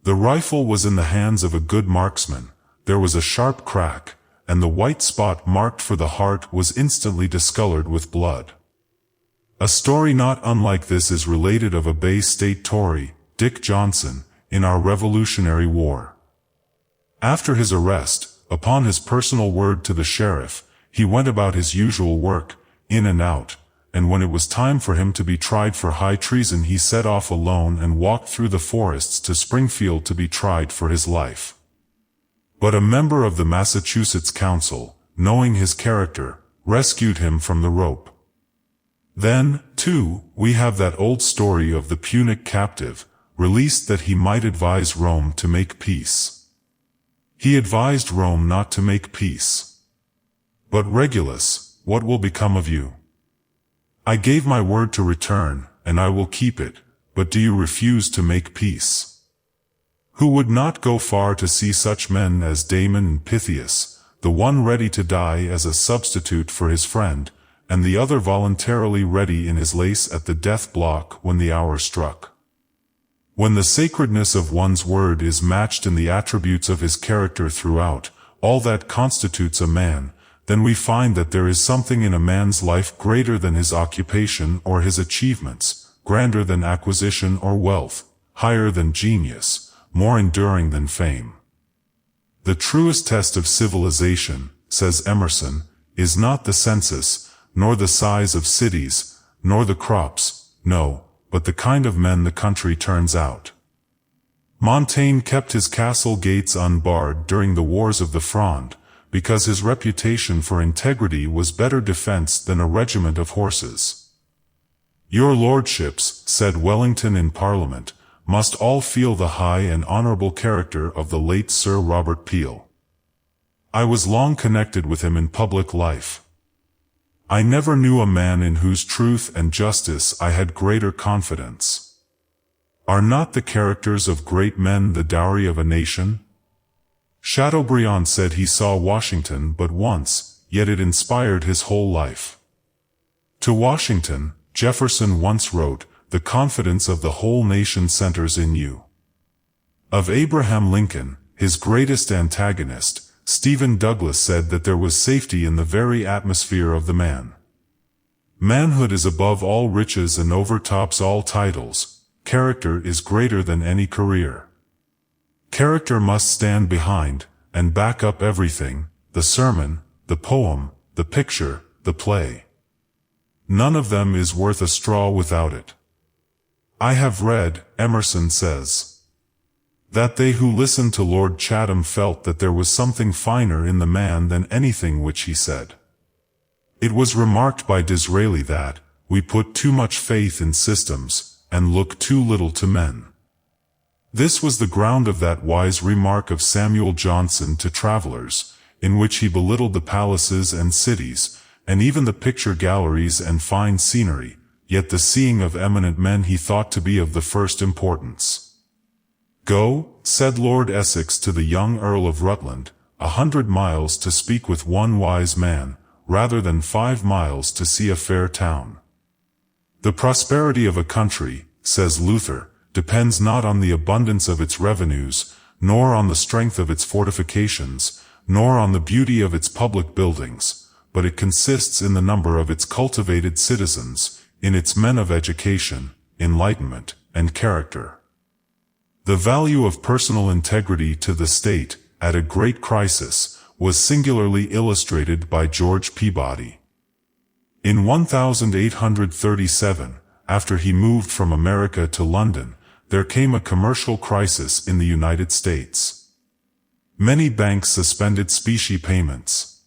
The rifle was in the hands of a good marksman. There was a sharp crack, and the white spot marked for the heart was instantly discolored with blood. A story not unlike this is related of a Bay State Tory, Dick Johnson, in our Revolutionary War. After his arrest, upon his personal word to the sheriff, he went about his usual work, in and out, and when it was time for him to be tried for high treason he set off alone and walked through the forests to Springfield to be tried for his life. But a member of the Massachusetts Council, knowing his character, rescued him from the rope. Then, too, we have that old story of the Punic captive, released that he might advise Rome to make peace. He advised Rome not to make peace. But Regulus, what will become of you? I gave my word to return, and I will keep it, but do you refuse to make peace? Who would not go far to see such men as Damon and Pythias, the one ready to die as a substitute for his friend, and the other voluntarily ready in his lace at the death block when the hour struck? When the sacredness of one's word is matched in the attributes of his character throughout, all that constitutes a man, then we find that there is something in a man's life greater than his occupation or his achievements, grander than acquisition or wealth, higher than genius, more enduring than fame. The truest test of civilization, says Emerson, is not the census, nor the size of cities, nor the crops, no, but the kind of men the country turns out. Montaigne kept his castle gates unbarred during the Wars of the Fronde, because his reputation for integrity was better defense than a regiment of horses. Your lordships, said Wellington in Parliament, must all feel the high and honorable character of the late Sir Robert Peel. I was long connected with him in public life. I never knew a man in whose truth and justice I had greater confidence. Are not the characters of great men the dowry of a nation? Chateaubriand said he saw Washington but once, yet it inspired his whole life. To Washington, Jefferson once wrote, "The confidence of the whole nation centers in you." Of Abraham Lincoln, his greatest antagonist, Stephen Douglas said that there was safety in the very atmosphere of the man. Manhood is above all riches and overtops all titles. Character is greater than any career. Character must stand behind, and back up everything, the sermon, the poem, the picture, the play. None of them is worth a straw without it. I have read, Emerson says, that they who listened to Lord Chatham felt that there was something finer in the man than anything which he said. It was remarked by Disraeli that, we put too much faith in systems, and look too little to men. This was the ground of that wise remark of Samuel Johnson to travelers, in which he belittled the palaces and cities, and even the picture galleries and fine scenery, yet the seeing of eminent men he thought to be of the first importance. Go, said Lord Essex to the young Earl of Rutland, 100 miles to speak with one wise man, rather than 5 miles to see a fair town. The prosperity of a country, says Luther, depends not on the abundance of its revenues, nor on the strength of its fortifications, nor on the beauty of its public buildings, but it consists in the number of its cultivated citizens, in its men of education, enlightenment, and character. The value of personal integrity to the state, at a great crisis, was singularly illustrated by George Peabody. In 1837, after he moved from America to London, there came a commercial crisis in the United States. Many banks suspended specie payments.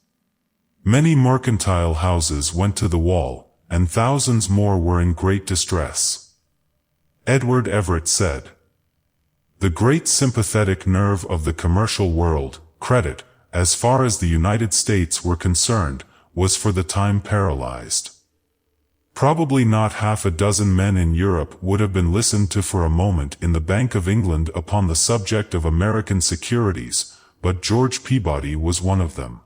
Many mercantile houses went to the wall, and thousands more were in great distress. Edward Everett said, The great sympathetic nerve of the commercial world, credit, as far as the United States were concerned, was for the time paralyzed. Probably not half a dozen men in Europe would have been listened to for a moment in the Bank of England upon the subject of American securities, but George Peabody was one of them.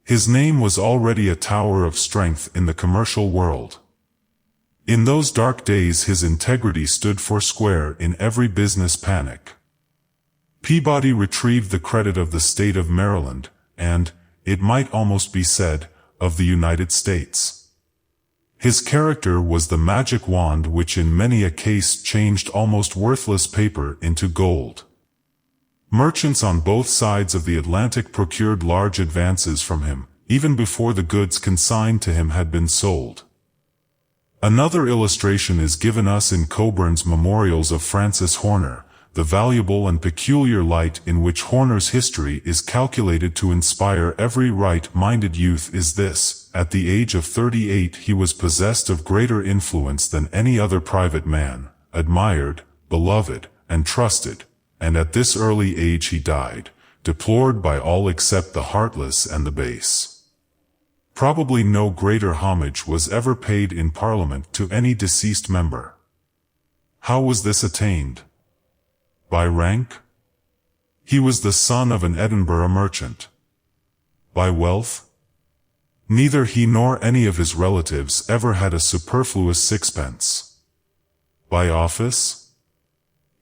His name was already a tower of strength in the commercial world. In those dark days his integrity stood foursquare in every business panic. Peabody retrieved the credit of the state of Maryland, and, it might almost be said, of the United States. His character was the magic wand which in many a case changed almost worthless paper into gold. Merchants on both sides of the Atlantic procured large advances from him, even before the goods consigned to him had been sold. Another illustration is given us in Coburn's Memorials of Francis Horner. The valuable and peculiar light in which Horner's history is calculated to inspire every right-minded youth is this: at the age of 38 he was possessed of greater influence than any other private man, admired, beloved, and trusted, and at this early age he died, deplored by all except the heartless and the base. Probably no greater homage was ever paid in Parliament to any deceased member. How was this attained? By rank? He was the son of an Edinburgh merchant. By wealth? Neither he nor any of his relatives ever had a superfluous sixpence. By office?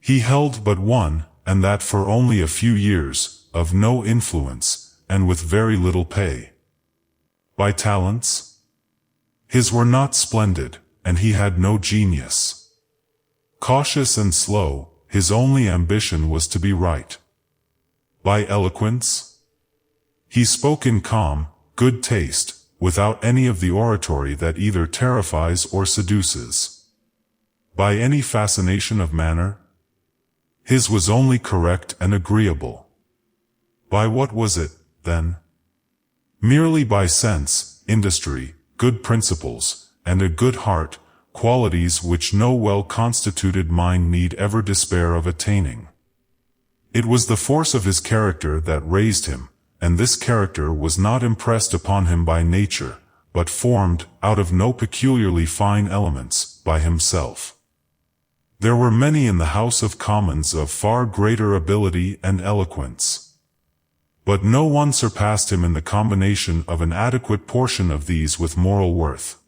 He held but one, and that for only a few years, of no influence, and with very little pay. By talents? His were not splendid, and he had no genius. Cautious and slow, his only ambition was to be right. By eloquence? He spoke in calm, good taste, without any of the oratory that either terrifies or seduces. By any fascination of manner? His was only correct and agreeable. By what was it, then? Merely by sense, industry, good principles, and a good heart, qualities which no well-constituted mind need ever despair of attaining. It was the force of his character that raised him, and this character was not impressed upon him by nature, but formed, out of no peculiarly fine elements, by himself. There were many in the House of Commons of far greater ability and eloquence. But no one surpassed him in the combination of an adequate portion of these with moral worth.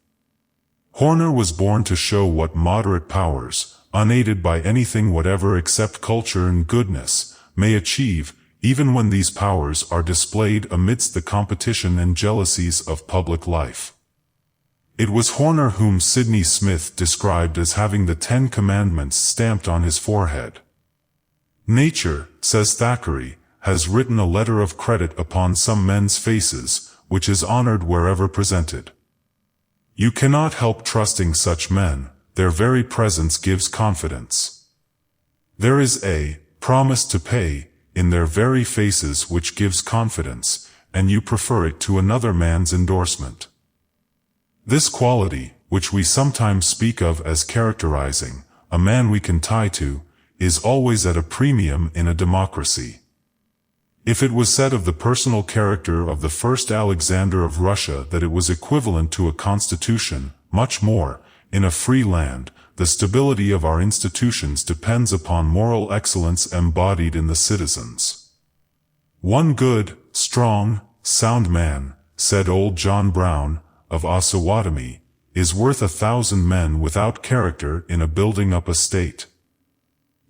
Horner was born to show what moderate powers, unaided by anything whatever except culture and goodness, may achieve, even when these powers are displayed amidst the competition and jealousies of public life. It was Horner whom Sidney Smith described as having the 10 Commandments stamped on his forehead. Nature, says Thackeray, has written a letter of credit upon some men's faces, which is honored wherever presented. You cannot help trusting such men, their very presence gives confidence. There is a promise to pay in their very faces which gives confidence, and you prefer it to another man's endorsement. This quality, which we sometimes speak of as characterizing a man we can tie to, is always at a premium in a democracy. If it was said of the personal character of the first Alexander of Russia that it was equivalent to a constitution, much more, in a free land, the stability of our institutions depends upon moral excellence embodied in the citizens. One good, strong, sound man, said old John Brown, of Osawatomie, is worth 1,000 men without character in a building up a state.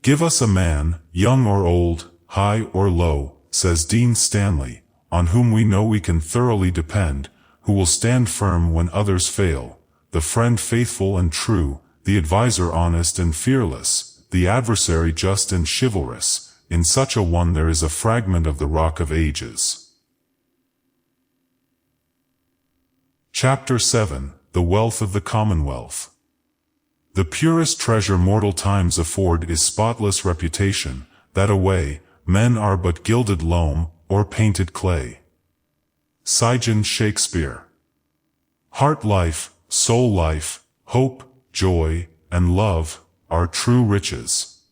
Give us a man, young or old, high or low, says Dean Stanley, on whom we know we can thoroughly depend, who will stand firm when others fail, the friend faithful and true, the adviser honest and fearless, the adversary just and chivalrous. In such a one there is a fragment of the Rock of Ages. Chapter 7. The Wealth of the Commonwealth. The purest treasure mortal times afford is spotless reputation, that away, men are but gilded loam, or painted clay. Sion Shakespeare. Heart life, soul life, hope, joy, and love, are true riches.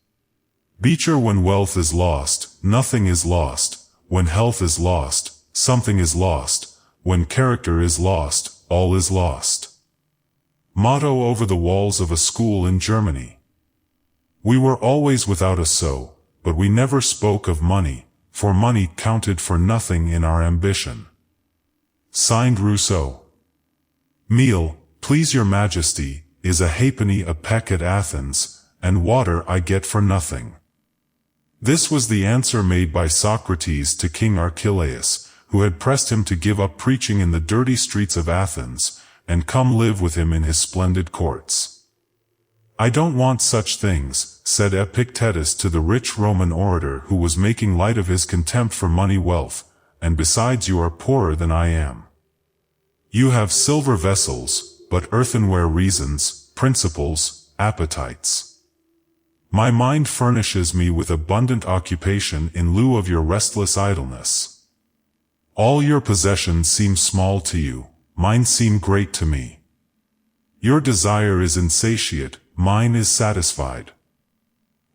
Beecher, when wealth is lost, nothing is lost. When health is lost, something is lost. When character is lost, all is lost. Motto over the walls of a school in Germany. We were always without a sou, but we never spoke of money, for money counted for nothing in our ambition. Signed Rousseau. Meal, please your majesty, is a halfpenny a peck at Athens, and water I get for nothing. This was the answer made by Socrates to King Archelaus, who had pressed him to give up preaching in the dirty streets of Athens, and come live with him in his splendid courts. I don't want such things, said Epictetus to the rich Roman orator who was making light of his contempt for money wealth, and besides you are poorer than I am. You have silver vessels, but earthenware reasons, principles, appetites. My mind furnishes me with abundant occupation in lieu of your restless idleness. All your possessions seem small to you, mine seem great to me. Your desire is insatiate, mine is satisfied.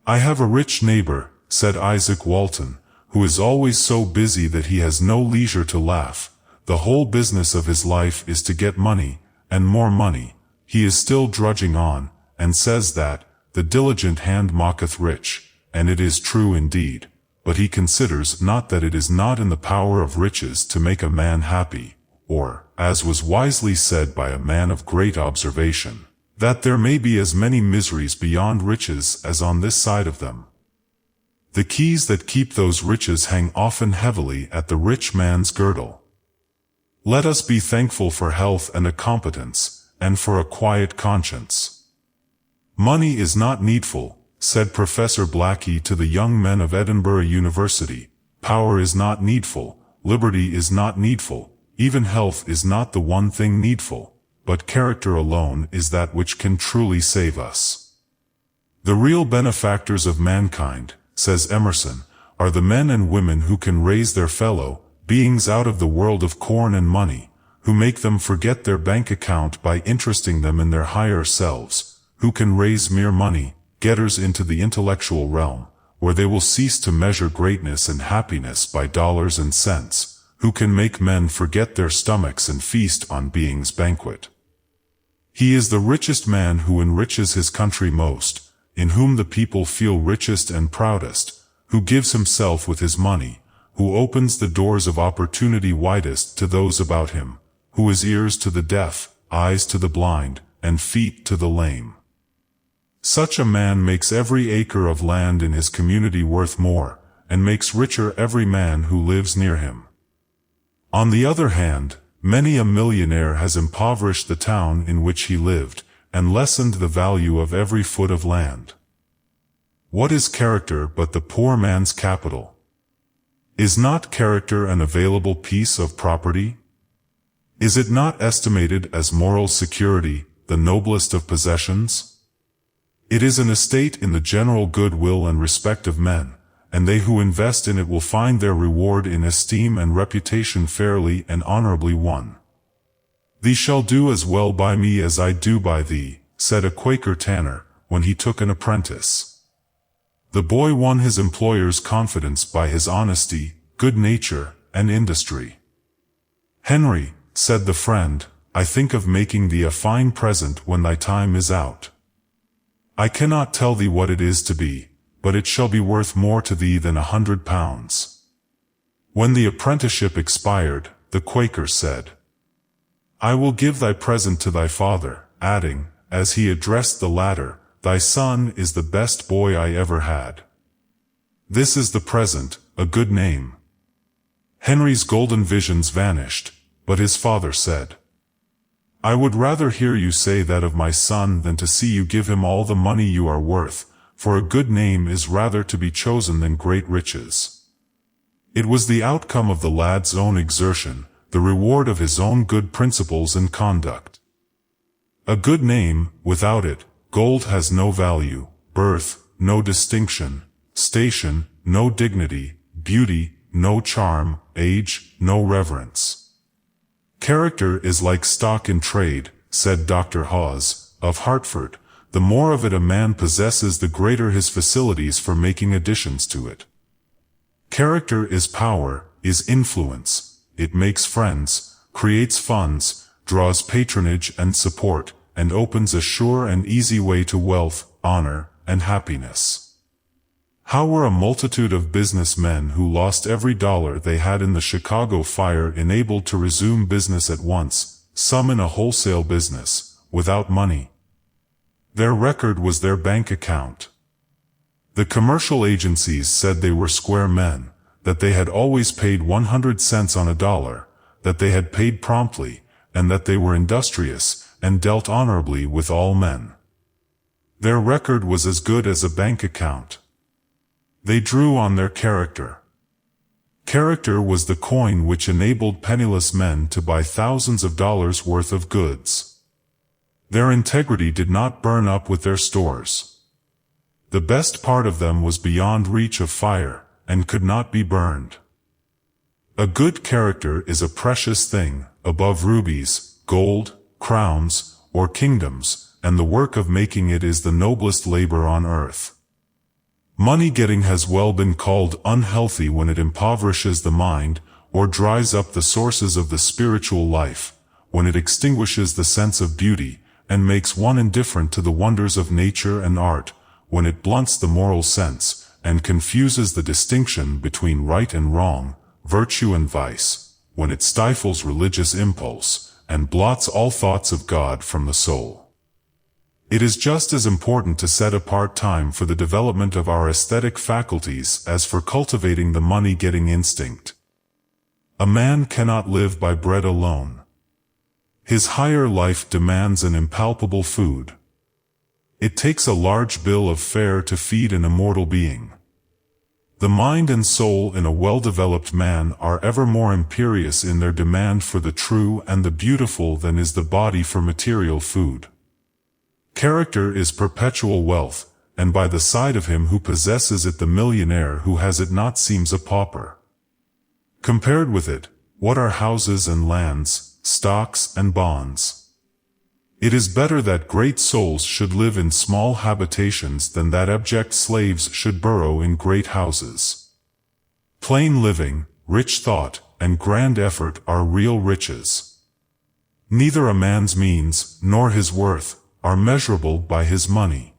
I have a rich neighbor, said Isaac Walton, who is always so busy that he has no leisure to laugh. The whole business of his life is to get money, and more money. He is still drudging on, and says that, the diligent hand mocketh rich, and it is true indeed, but he considers not that it is not in the power of riches to make a man happy, or, as was wisely said by a man of great observation, that there may be as many miseries beyond riches as on this side of them. The keys that keep those riches hang often heavily at the rich man's girdle. Let us be thankful for health and a competence, and for a quiet conscience. Money is not needful, said Professor Blackie to the young men of Edinburgh University. Power is not needful, liberty is not needful, even health is not the one thing needful, but character alone is that which can truly save us. The real benefactors of mankind, says Emerson, are the men and women who can raise their fellow beings out of the world of corn and money, who make them forget their bank account by interesting them in their higher selves, who can raise mere money getters into the intellectual realm, where they will cease to measure greatness and happiness by dollars and cents, who can make men forget their stomachs and feast on being's banquet. He is the richest man who enriches his country most, in whom the people feel richest and proudest, who gives himself with his money, who opens the doors of opportunity widest to those about him, who is ears to the deaf, eyes to the blind, and feet to the lame. Such a man makes every acre of land in his community worth more, and makes richer every man who lives near him. On the other hand, many a millionaire has impoverished the town in which he lived, and lessened the value of every foot of land. What is character but the poor man's capital? Is not character an available piece of property? Is it not estimated as moral security, the noblest of possessions? It is an estate in the general goodwill and respect of men, and they who invest in it will find their reward in esteem and reputation fairly and honorably won. Thee shall do as well by me as I do by thee, said a Quaker tanner, when he took an apprentice. The boy won his employer's confidence by his honesty, good nature, and industry. Henry, said the friend, I think of making thee a fine present when thy time is out. I cannot tell thee what it is to be, but it shall be worth more to thee than £100. When the apprenticeship expired, the Quaker said, I will give thy present to thy father, adding, as he addressed the latter, thy son is the best boy I ever had. This is the present, a good name. Henry's golden visions vanished, but his father said, I would rather hear you say that of my son than to see you give him all the money you are worth, for a good name is rather to be chosen than great riches. It was the outcome of the lad's own exertion, the reward of his own good principles and conduct. A good name, without it, gold has no value, birth, no distinction, station, no dignity, beauty, no charm, age, no reverence. Character is like stock in trade, said Dr. Hawes, of Hartford. the more of it a man possesses, the greater his facilities for making additions to it. Character is power, is influence. It makes friends, creates funds, draws patronage and support, and opens a sure and easy way to wealth, honor, and happiness. How were a multitude of businessmen who lost every dollar they had in the Chicago fire enabled to resume business at once, some in a wholesale business, without money? Their record was their bank account. The commercial agencies said they were square men, that they had always paid 100 cents on a dollar, that they had paid promptly, and that they were industrious, and dealt honorably with all men. Their record was as good as a bank account. They drew on their character. Character was the coin which enabled penniless men to buy thousands of dollars worth of goods. Their integrity did not burn up with their stores. The best part of them was beyond reach of fire, and could not be burned. A good character is a precious thing, above rubies, gold, crowns, or kingdoms, and the work of making it is the noblest labor on earth. Money-getting has well been called unhealthy when it impoverishes the mind, or dries up the sources of the spiritual life, when it extinguishes the sense of beauty, and makes one indifferent to the wonders of nature and art, when it blunts the moral sense, and confuses the distinction between right and wrong, virtue and vice, when it stifles religious impulse, and blots all thoughts of God from the soul. It is just as important to set apart time for the development of our aesthetic faculties as for cultivating the money-getting instinct. A man cannot live by bread alone. His higher life demands an impalpable food. It takes a large bill of fare to feed an immortal being. The mind and soul in a well-developed man are ever more imperious in their demand for the true and the beautiful than is the body for material food. Character is perpetual wealth, and by the side of him who possesses it the millionaire who has it not seems a pauper. Compared with it, what are houses and lands, stocks and bonds? It is better that great souls should live in small habitations than that abject slaves should burrow in great houses. Plain living, rich thought, and grand effort are real riches. Neither a man's means, nor his worth, are measurable by his money.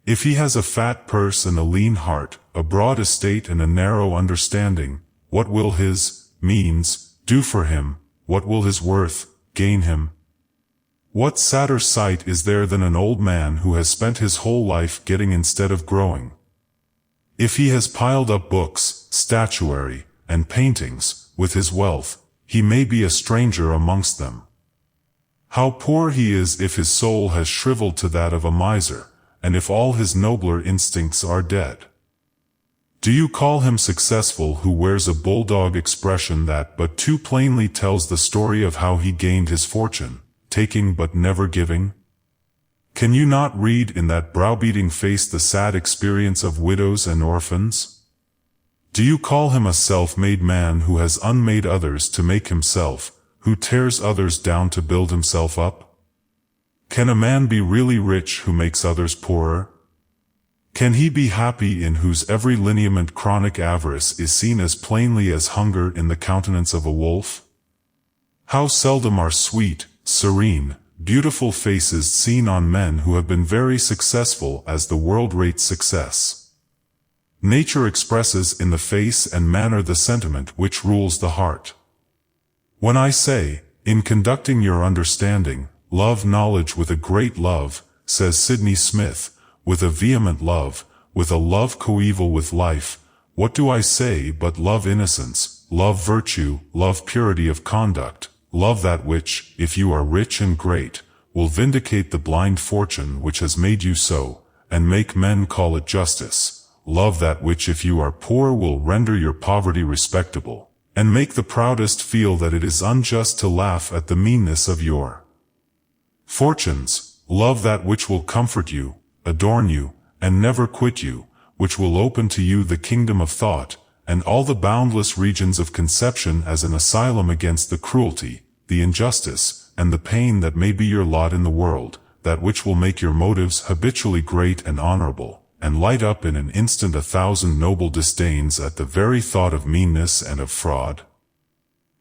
If he has a fat purse and a lean heart, a broad estate and a narrow understanding, what will his means do for him? What will his worth gain him? What sadder sight is there than an old man who has spent his whole life getting instead of growing? If he has piled up books, statuary, and paintings, with his wealth, he may be a stranger amongst them. How poor he is if his soul has shriveled to that of a miser, and if all his nobler instincts are dead. Do you call him successful who wears a bulldog expression that but too plainly tells the story of how he gained his fortune, taking but never giving? Can you not read in that browbeating face the sad experience of widows and orphans? Do you call him a self-made man who has unmade others to make himself, who tears others down to build himself up? Can a man be really rich who makes others poorer? Can he be happy in whose every lineament chronic avarice is seen as plainly as hunger in the countenance of a wolf? How seldom are sweet, serene, beautiful faces seen on men who have been very successful as the world rates success. Nature expresses in the face and manner the sentiment which rules the heart. When I say, in conducting your understanding, love knowledge with a great love, says Sidney Smith, with a vehement love, with a love coeval with life, what do I say but love innocence, love virtue, love purity of conduct, love that which, if you are rich and great, will vindicate the blind fortune which has made you so, and make men call it justice, love that which if you are poor will render your poverty respectable, and make the proudest feel that it is unjust to laugh at the meanness of your fortunes, love that which will comfort you, adorn you, and never quit you, which will open to you the kingdom of thought, and all the boundless regions of conception as an asylum against the cruelty, the injustice, and the pain that may be your lot in the world, that which will make your motives habitually great and honorable, and light up in an instant 1,000 noble disdains at the very thought of meanness and of fraud.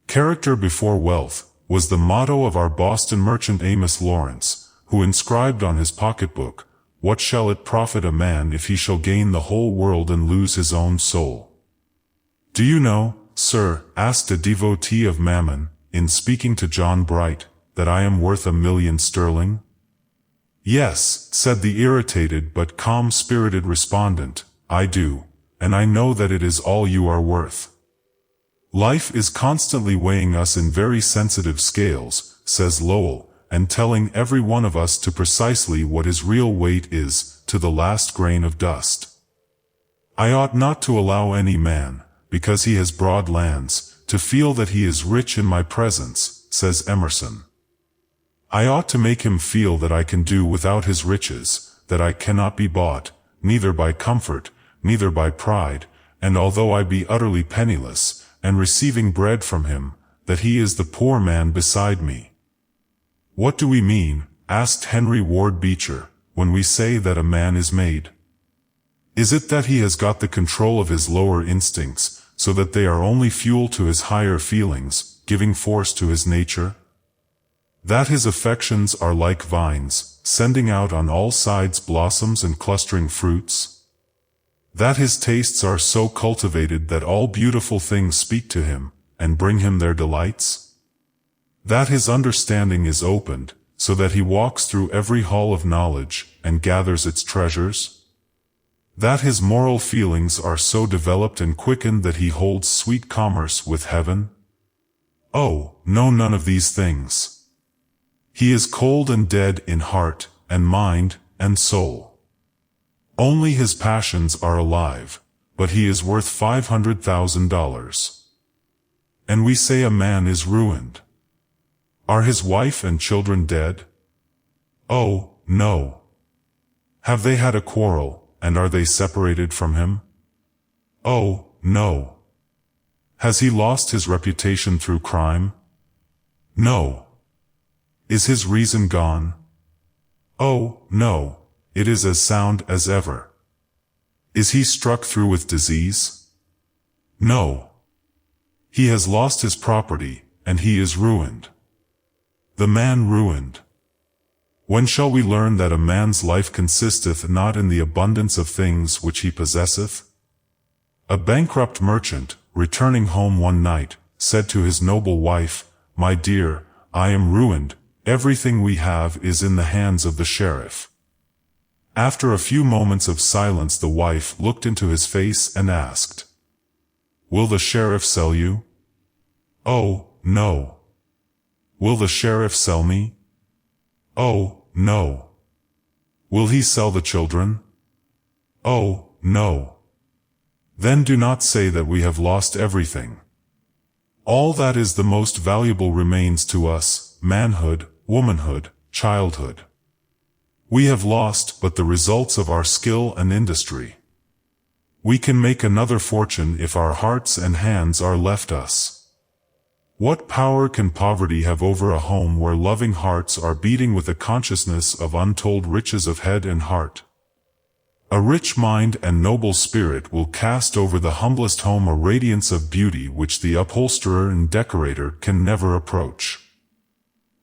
Character before wealth was the motto of our Boston merchant Amos Lawrence, who inscribed on his pocketbook, "What shall it profit a man if he shall gain the whole world and lose his own soul?" "Do you know, sir," asked a devotee of Mammon, in speaking to John Bright, "that I am worth £1,000,000? "Yes," said the irritated but calm-spirited respondent, "I do, and I know that it is all you are worth." Life is constantly weighing us in very sensitive scales, says Lowell, and telling every one of us to precisely what his real weight is, to the last grain of dust. "I ought not to allow any man, because he has broad lands, to feel that he is rich in my presence," says Emerson. "I ought to make him feel that I can do without his riches, that I cannot be bought, neither by comfort, neither by pride, and although I be utterly penniless, and receiving bread from him, that he is the poor man beside me." "What do we mean," asked Henry Ward Beecher, "when we say that a man is made? Is it that he has got the control of his lower instincts, so that they are only fuel to his higher feelings, giving force to his nature? That his affections are like vines, sending out on all sides blossoms and clustering fruits? That his tastes are so cultivated that all beautiful things speak to him, and bring him their delights? That his understanding is opened, so that he walks through every hall of knowledge, and gathers its treasures? That his moral feelings are so developed and quickened that he holds sweet commerce with heaven? Oh, no, none of these things. He is cold and dead in heart, and mind, and soul. Only his passions are alive, but he is worth $500,000. And we say a man is ruined. Are his wife and children dead? Oh, no. Have they had a quarrel, and are they separated from him? Oh, no. Has he lost his reputation through crime? No. Is his reason gone? Oh, no. It is as sound as ever. Is he struck through with disease? No. He has lost his property, and he is ruined. The man ruined. When shall we learn that a man's life consisteth not in the abundance of things which he possesseth? A bankrupt merchant, returning home one night, said to his noble wife, "My dear, I am ruined, everything we have is in the hands of the sheriff." After a few moments of silence the wife looked into his face and asked, "Will the sheriff sell you?" "Oh, no." "Will the sheriff sell me?" "Oh, no." "Will he sell the children?" "Oh, no." Then do not say that we have lost everything. All that is the most valuable remains to us, manhood, womanhood, childhood. We have lost but the results of our skill and industry. We can make another fortune if our hearts and hands are left us. What power can poverty have over a home where loving hearts are beating with a consciousness of untold riches of head and heart? A rich mind and noble spirit will cast over the humblest home a radiance of beauty which the upholsterer and decorator can never approach.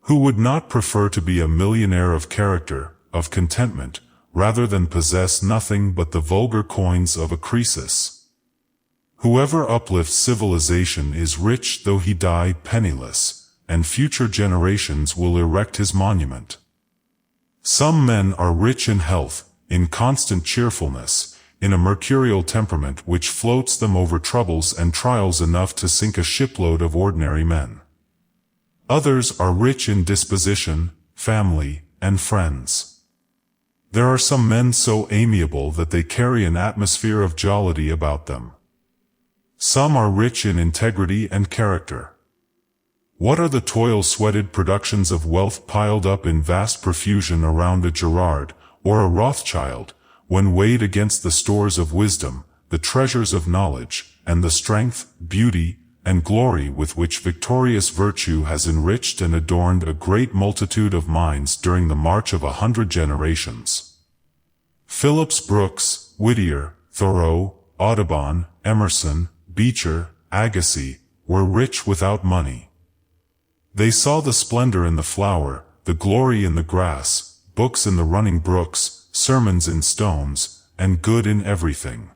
Who would not prefer to be a millionaire of character, of contentment, rather than possess nothing but the vulgar coins of a Croesus? Whoever uplifts civilization is rich though he die penniless, and future generations will erect his monument. Some men are rich in health, in constant cheerfulness, in a mercurial temperament which floats them over troubles and trials enough to sink a shipload of ordinary men. Others are rich in disposition, family, and friends. There are some men so amiable that they carry an atmosphere of jollity about them. Some are rich in integrity and character. What are the toil-sweated productions of wealth piled up in vast profusion around a Gerard, or a Rothschild, when weighed against the stores of wisdom, the treasures of knowledge, and the strength, beauty, and glory with which victorious virtue has enriched and adorned a great multitude of minds during the march of 100 generations. Phillips Brooks, Whittier, Thoreau, Audubon, Emerson, Beecher, Agassiz, were rich without money. They saw the splendor in the flower, the glory in the grass, books in the running brooks, sermons in stones, and good in everything.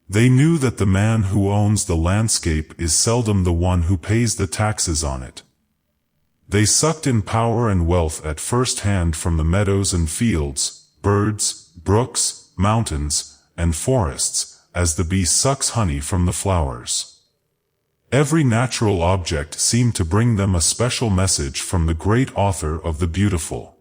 They knew that the man who owns the landscape is seldom the one who pays the taxes on it. They sucked in power and wealth at first hand from the meadows and fields, birds, brooks, mountains, and forests, as the bee sucks honey from the flowers. Every natural object seemed to bring them a special message from the great author of the beautiful.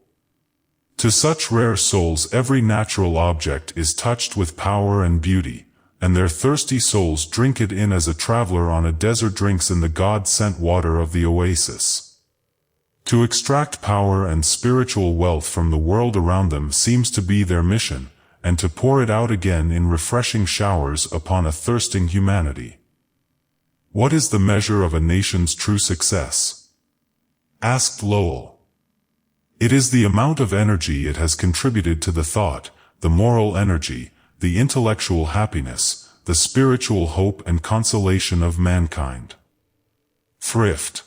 To such rare souls every natural object is touched with power and beauty, and their thirsty souls drink it in as a traveler on a desert drinks in the God-sent water of the oasis. To extract power and spiritual wealth from the world around them seems to be their mission, and to pour it out again in refreshing showers upon a thirsting humanity. What is the measure of a nation's true success? Asked Lowell. It is the amount of energy it has contributed to the thought, the moral energy, the intellectual happiness, the spiritual hope and consolation of mankind. Thrift.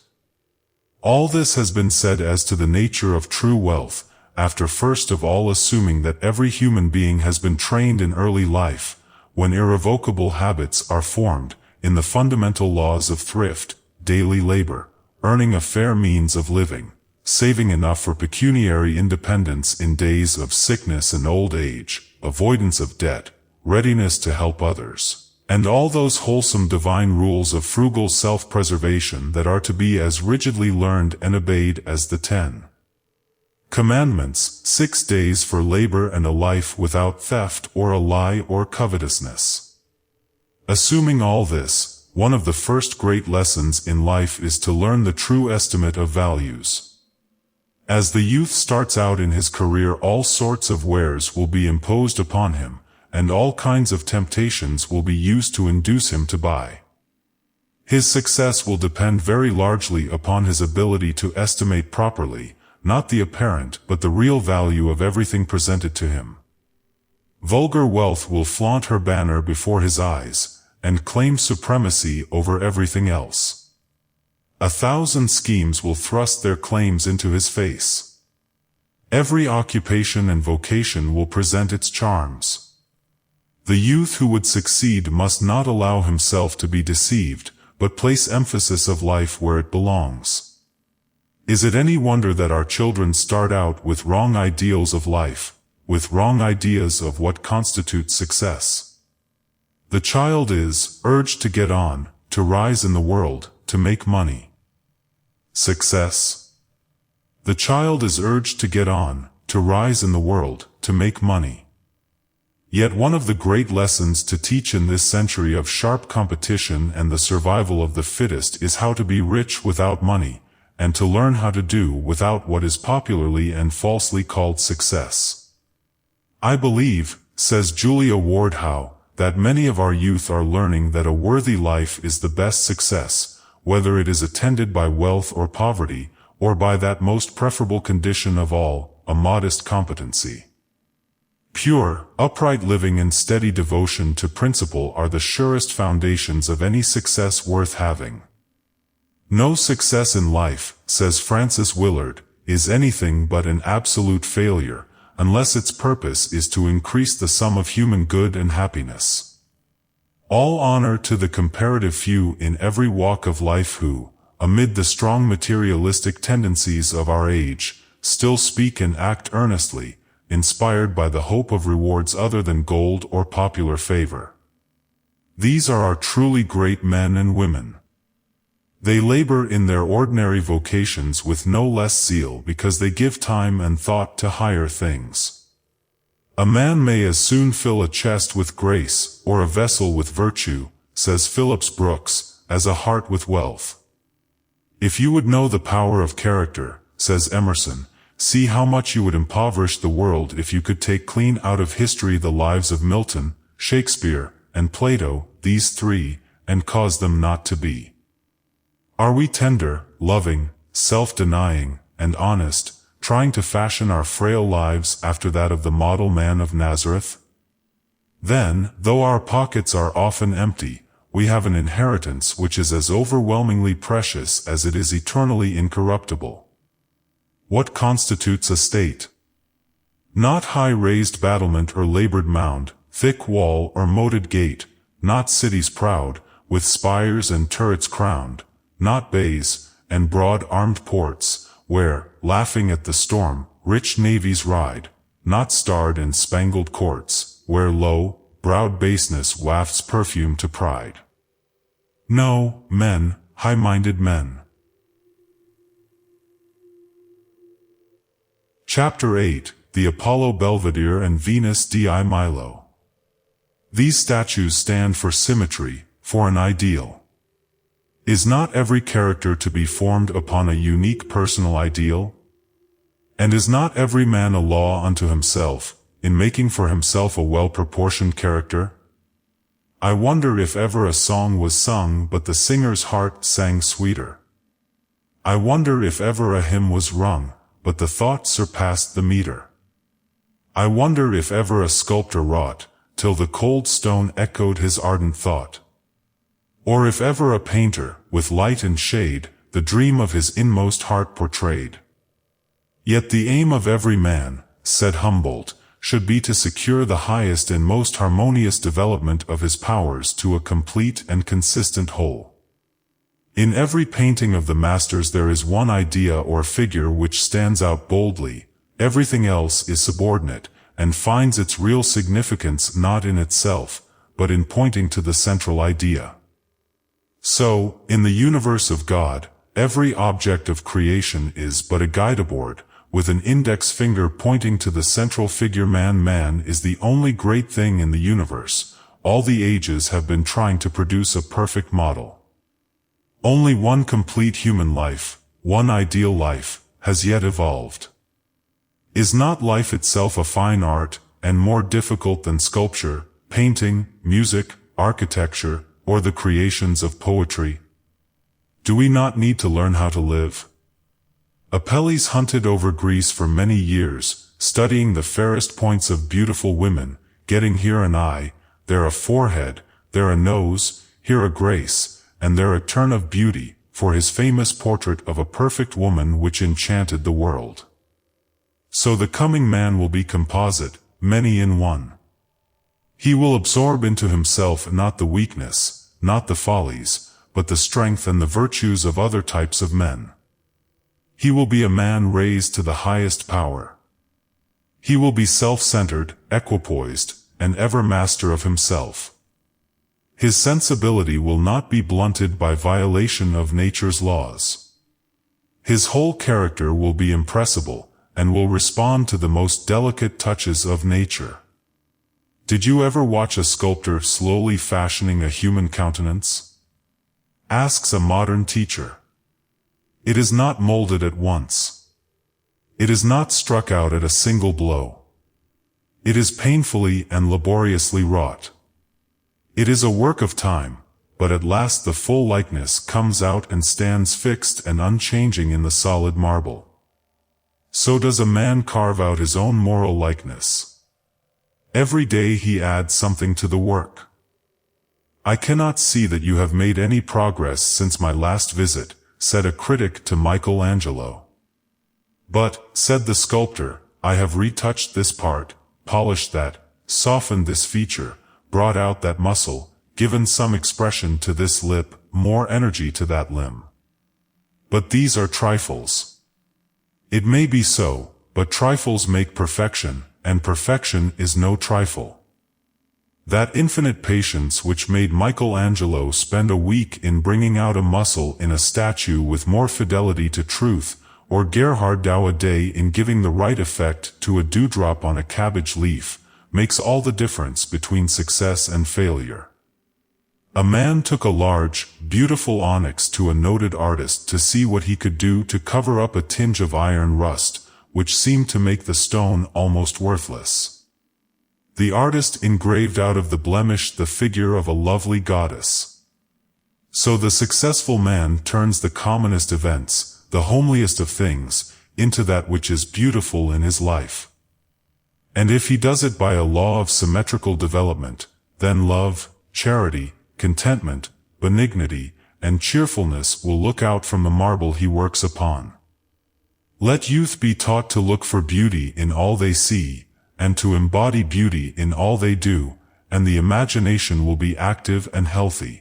All this has been said as to the nature of true wealth, after first of all assuming that every human being has been trained in early life, when irrevocable habits are formed, in the fundamental laws of thrift, daily labor, earning a fair means of living, saving enough for pecuniary independence in days of sickness and old age, avoidance of debt, readiness to help others, and all those wholesome divine rules of frugal self-preservation that are to be as rigidly learned and obeyed as the 10 Commandments, 6 days for labor and a life without theft or a lie or covetousness. Assuming all this, one of the first great lessons in life is to learn the true estimate of values. As the youth starts out in his career, all sorts of wares will be imposed upon him, and all kinds of temptations will be used to induce him to buy. His success will depend very largely upon his ability to estimate properly, not the apparent but the real value of everything presented to him. Vulgar wealth will flaunt her banner before his eyes, and claim supremacy over everything else. 1,000 schemes will thrust their claims into his face. Every occupation and vocation will present its charms. The youth who would succeed must not allow himself to be deceived, but place emphasis of life where it belongs. Is it any wonder that our children start out with wrong ideals of life, with wrong ideas of what constitutes success? The child is urged to get on, to rise in the world, to make money. Success. The child is urged to get on, to rise in the world, to make money. Yet one of the great lessons to teach in this century of sharp competition and the survival of the fittest is how to be rich without money, and to learn how to do without what is popularly and falsely called success. I believe, says Julia Ward Howe, that many of our youth are learning that a worthy life is the best success, whether it is attended by wealth or poverty, or by that most preferable condition of all, a modest competency. Pure, upright living and steady devotion to principle are the surest foundations of any success worth having. No success in life, says Francis Willard, is anything but an absolute failure, unless its purpose is to increase the sum of human good and happiness. All honor to the comparative few in every walk of life who, amid the strong materialistic tendencies of our age, still speak and act earnestly, inspired by the hope of rewards other than gold or popular favor. These are our truly great men and women. They labor in their ordinary vocations with no less zeal because they give time and thought to higher things. A man may as soon fill a chest with grace, or a vessel with virtue, says Phillips Brooks, as a heart with wealth. If you would know the power of character, says Emerson, see how much you would impoverish the world if you could take clean out of history the lives of Milton, Shakespeare, and Plato, these three, and cause them not to be. Are we tender, loving, self-denying, and honest, trying to fashion our frail lives after that of the model man of Nazareth? Then, though our pockets are often empty, we have an inheritance which is as overwhelmingly precious as it is eternally incorruptible. What constitutes a state? Not high-raised battlement or labored mound, thick wall or moated gate, not cities proud, with spires and turrets crowned, not bays, and broad-armed ports, where, laughing at the storm, rich navies ride, not starred and spangled courts, where low-browed baseness wafts perfume to pride. No, men, high-minded men. Chapter 8, The Apollo Belvedere and Venus di Milo. These statues stand for symmetry, for an ideal. Is not every character to be formed upon a unique personal ideal? And is not every man a law unto himself, in making for himself a well-proportioned character? I wonder if ever a song was sung but the singer's heart sang sweeter. I wonder if ever a hymn was rung, but the thought surpassed the meter. I wonder if ever a sculptor wrought, till the cold stone echoed his ardent thought. Or if ever a painter, with light and shade, the dream of his inmost heart portrayed. Yet the aim of every man, said Humboldt, should be to secure the highest and most harmonious development of his powers to a complete and consistent whole. In every painting of the masters there is one idea or figure which stands out boldly, everything else is subordinate, and finds its real significance not in itself, but in pointing to the central idea. So, in the universe of God, every object of creation is but a guide-aboard, with an index finger pointing to the central figure. Man is the only great thing in the universe. All the ages have been trying to produce a perfect model. Only one complete human life, one ideal life, has yet evolved. Is not life itself a fine art, and more difficult than sculpture, painting, music, architecture, or the creations of poetry? Do we not need to learn how to live? Apelles hunted over Greece for many years, studying the fairest points of beautiful women, getting here an eye, there a forehead, there a nose, here a grace, and there a turn of beauty, for his famous portrait of a perfect woman which enchanted the world. So the coming man will be composite, many in one. He will absorb into himself not the weakness, not the follies, but the strength and the virtues of other types of men. He will be a man raised to the highest power. He will be self-centered, equipoised, and ever master of himself. His sensibility will not be blunted by violation of nature's laws. His whole character will be impressible, and will respond to the most delicate touches of nature. Did you ever watch a sculptor slowly fashioning a human countenance? Asks a modern teacher. It is not molded at once. It is not struck out at a single blow. It is painfully and laboriously wrought. It is a work of time, but at last the full likeness comes out and stands fixed and unchanging in the solid marble. So does a man carve out his own moral likeness. Every day he adds something to the work. I cannot see that you have made any progress since my last visit, said a critic to Michelangelo. But, said the sculptor, I have retouched this part, polished that, softened this feature, brought out that muscle, given some expression to this lip, more energy to that limb. But these are trifles. It may be so, but trifles make perfection, and perfection is no trifle. That infinite patience which made Michelangelo spend a week in bringing out a muscle in a statue with more fidelity to truth, or Gerhard Dow a day in giving the right effect to a dewdrop on a cabbage leaf, makes all the difference between success and failure. A man took a large, beautiful onyx to a noted artist to see what he could do to cover up a tinge of iron rust, which seemed to make the stone almost worthless. The artist engraved out of the blemish the figure of a lovely goddess. So the successful man turns the commonest events, the homeliest of things, into that which is beautiful in his life. And if he does it by a law of symmetrical development, then love, charity, contentment, benignity, and cheerfulness will look out from the marble he works upon. Let youth be taught to look for beauty in all they see, and to embody beauty in all they do, and the imagination will be active and healthy.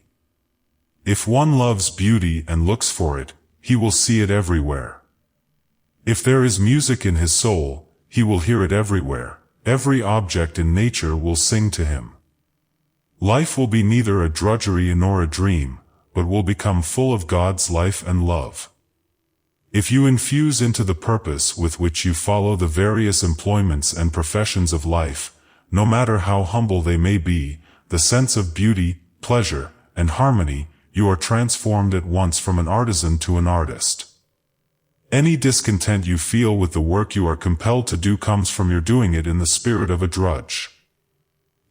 If one loves beauty and looks for it, he will see it everywhere. If there is music in his soul, he will hear it everywhere. Every object in nature will sing to him. Life will be neither a drudgery nor a dream, but will become full of God's life and love. If you infuse into the purpose with which you follow the various employments and professions of life, no matter how humble they may be, the sense of beauty, pleasure, and harmony, you are transformed at once from an artisan to an artist. Any discontent you feel with the work you are compelled to do comes from your doing it in the spirit of a drudge.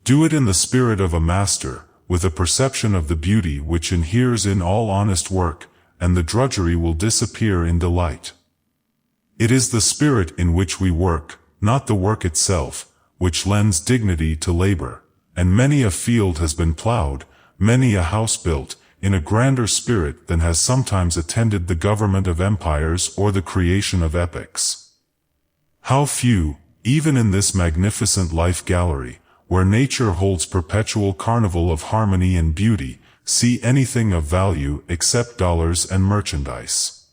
Do it in the spirit of a master, with a perception of the beauty which inheres in all honest work, and the drudgery will disappear in delight. It is the spirit in which we work, not the work itself, which lends dignity to labor, and many a field has been plowed, many a house built, in a grander spirit than has sometimes attended the government of empires or the creation of epics. How few, even in this magnificent life gallery, where nature holds perpetual carnival of harmony and beauty, see anything of value except dollars and merchandise.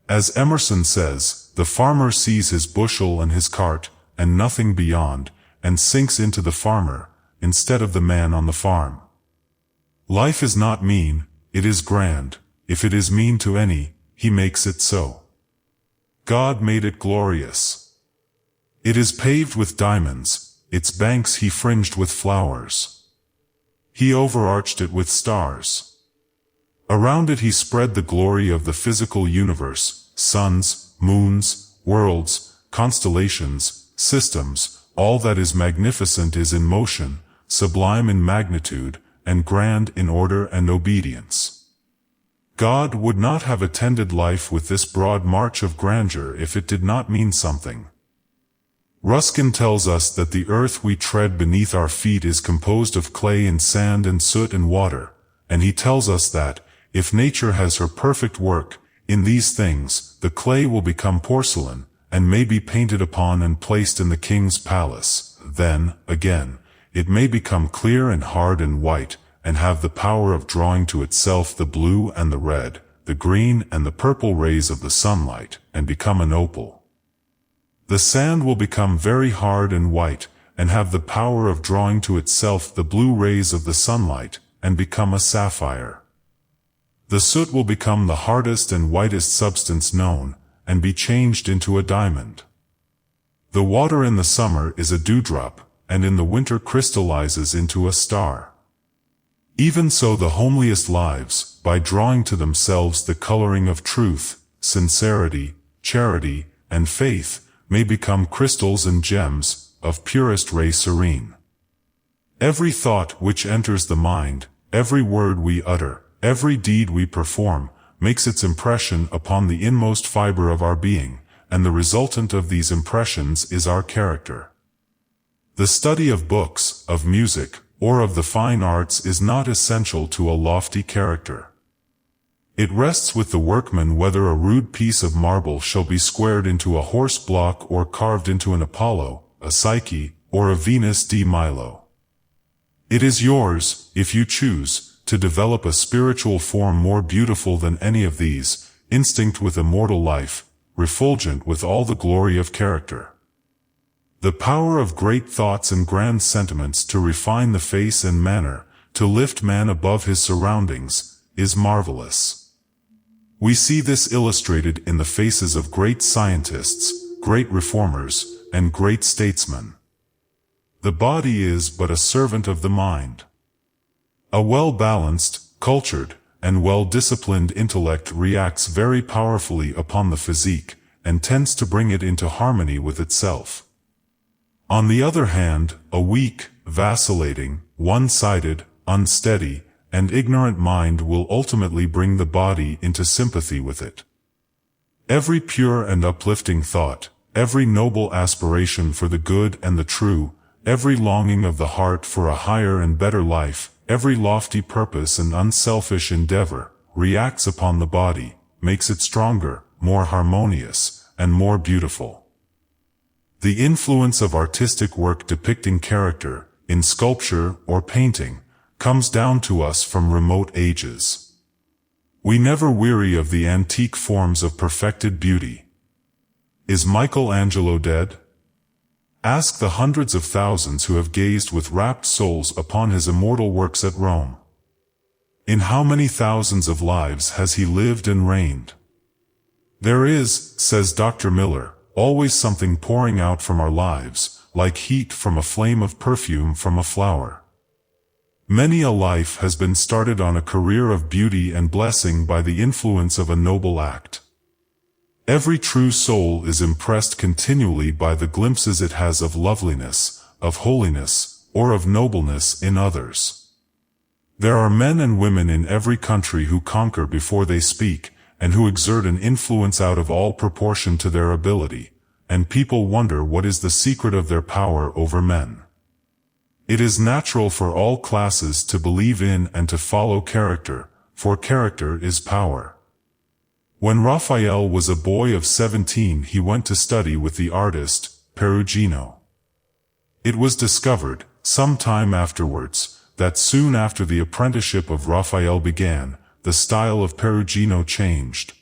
As Emerson says, the farmer sees his bushel and his cart, and nothing beyond, and sinks into the farmer, instead of the man on the farm. Life is not mean, it is grand. If it is mean to any, he makes it so. God made it glorious. It is paved with diamonds, its banks he fringed with flowers. He overarched it with stars. Around it he spread the glory of the physical universe, suns, moons, worlds, constellations, systems. All that is magnificent is in motion, sublime in magnitude, and grand in order and obedience. God would not have attended life with this broad march of grandeur if it did not mean something. Ruskin tells us that the earth we tread beneath our feet is composed of clay and sand and soot and water, and he tells us that, if nature has her perfect work in these things, the clay will become porcelain, and may be painted upon and placed in the king's palace. Then, again, it may become clear and hard and white, and have the power of drawing to itself the blue and the red, the green and the purple rays of the sunlight, and become an opal. The sand will become very hard and white, and have the power of drawing to itself the blue rays of the sunlight, and become a sapphire. The soot will become the hardest and whitest substance known, and be changed into a diamond. The water in the summer is a dewdrop, and in the winter crystallizes into a star. Even so the homeliest lives, by drawing to themselves the coloring of truth, sincerity, charity, and faith, may become crystals and gems, of purest ray serene. Every thought which enters the mind, every word we utter, every deed we perform, makes its impression upon the inmost fiber of our being, and the resultant of these impressions is our character. The study of books, of music, or of the fine arts is not essential to a lofty character. It rests with the workman whether a rude piece of marble shall be squared into a horse block or carved into an Apollo, a Psyche, or a Venus de Milo. It is yours, if you choose, to develop a spiritual form more beautiful than any of these, instinct with immortal life, refulgent with all the glory of character. The power of great thoughts and grand sentiments to refine the face and manner, to lift man above his surroundings, is marvelous. We see this illustrated in the faces of great scientists, great reformers, and great statesmen. The body is but a servant of the mind. A well-balanced, cultured, and well-disciplined intellect reacts very powerfully upon the physique, and tends to bring it into harmony with itself. On the other hand, a weak, vacillating, one-sided, unsteady, and ignorant mind will ultimately bring the body into sympathy with it. Every pure and uplifting thought, every noble aspiration for the good and the true, every longing of the heart for a higher and better life, every lofty purpose and unselfish endeavor, reacts upon the body, makes it stronger, more harmonious, and more beautiful. The influence of artistic work depicting character, in sculpture or painting, comes down to us from remote ages. We never weary of the antique forms of perfected beauty. Is Michelangelo dead? Ask the hundreds of thousands who have gazed with rapt souls upon his immortal works at Rome. In how many thousands of lives has he lived and reigned? There is, says Dr. Miller, always something pouring out from our lives, like heat from a flame of perfume from a flower. Many a life has been started on a career of beauty and blessing by the influence of a noble act. Every true soul is impressed continually by the glimpses it has of loveliness, of holiness, or of nobleness in others. There are men and women in every country who conquer before they speak, and who exert an influence out of all proportion to their ability, and people wonder what is the secret of their power over men. It is natural for all classes to believe in and to follow character, for character is power. When Raphael was a boy of 17, he went to study with the artist, Perugino. It was discovered, some time afterwards, that soon after the apprenticeship of Raphael began, the style of Perugino changed.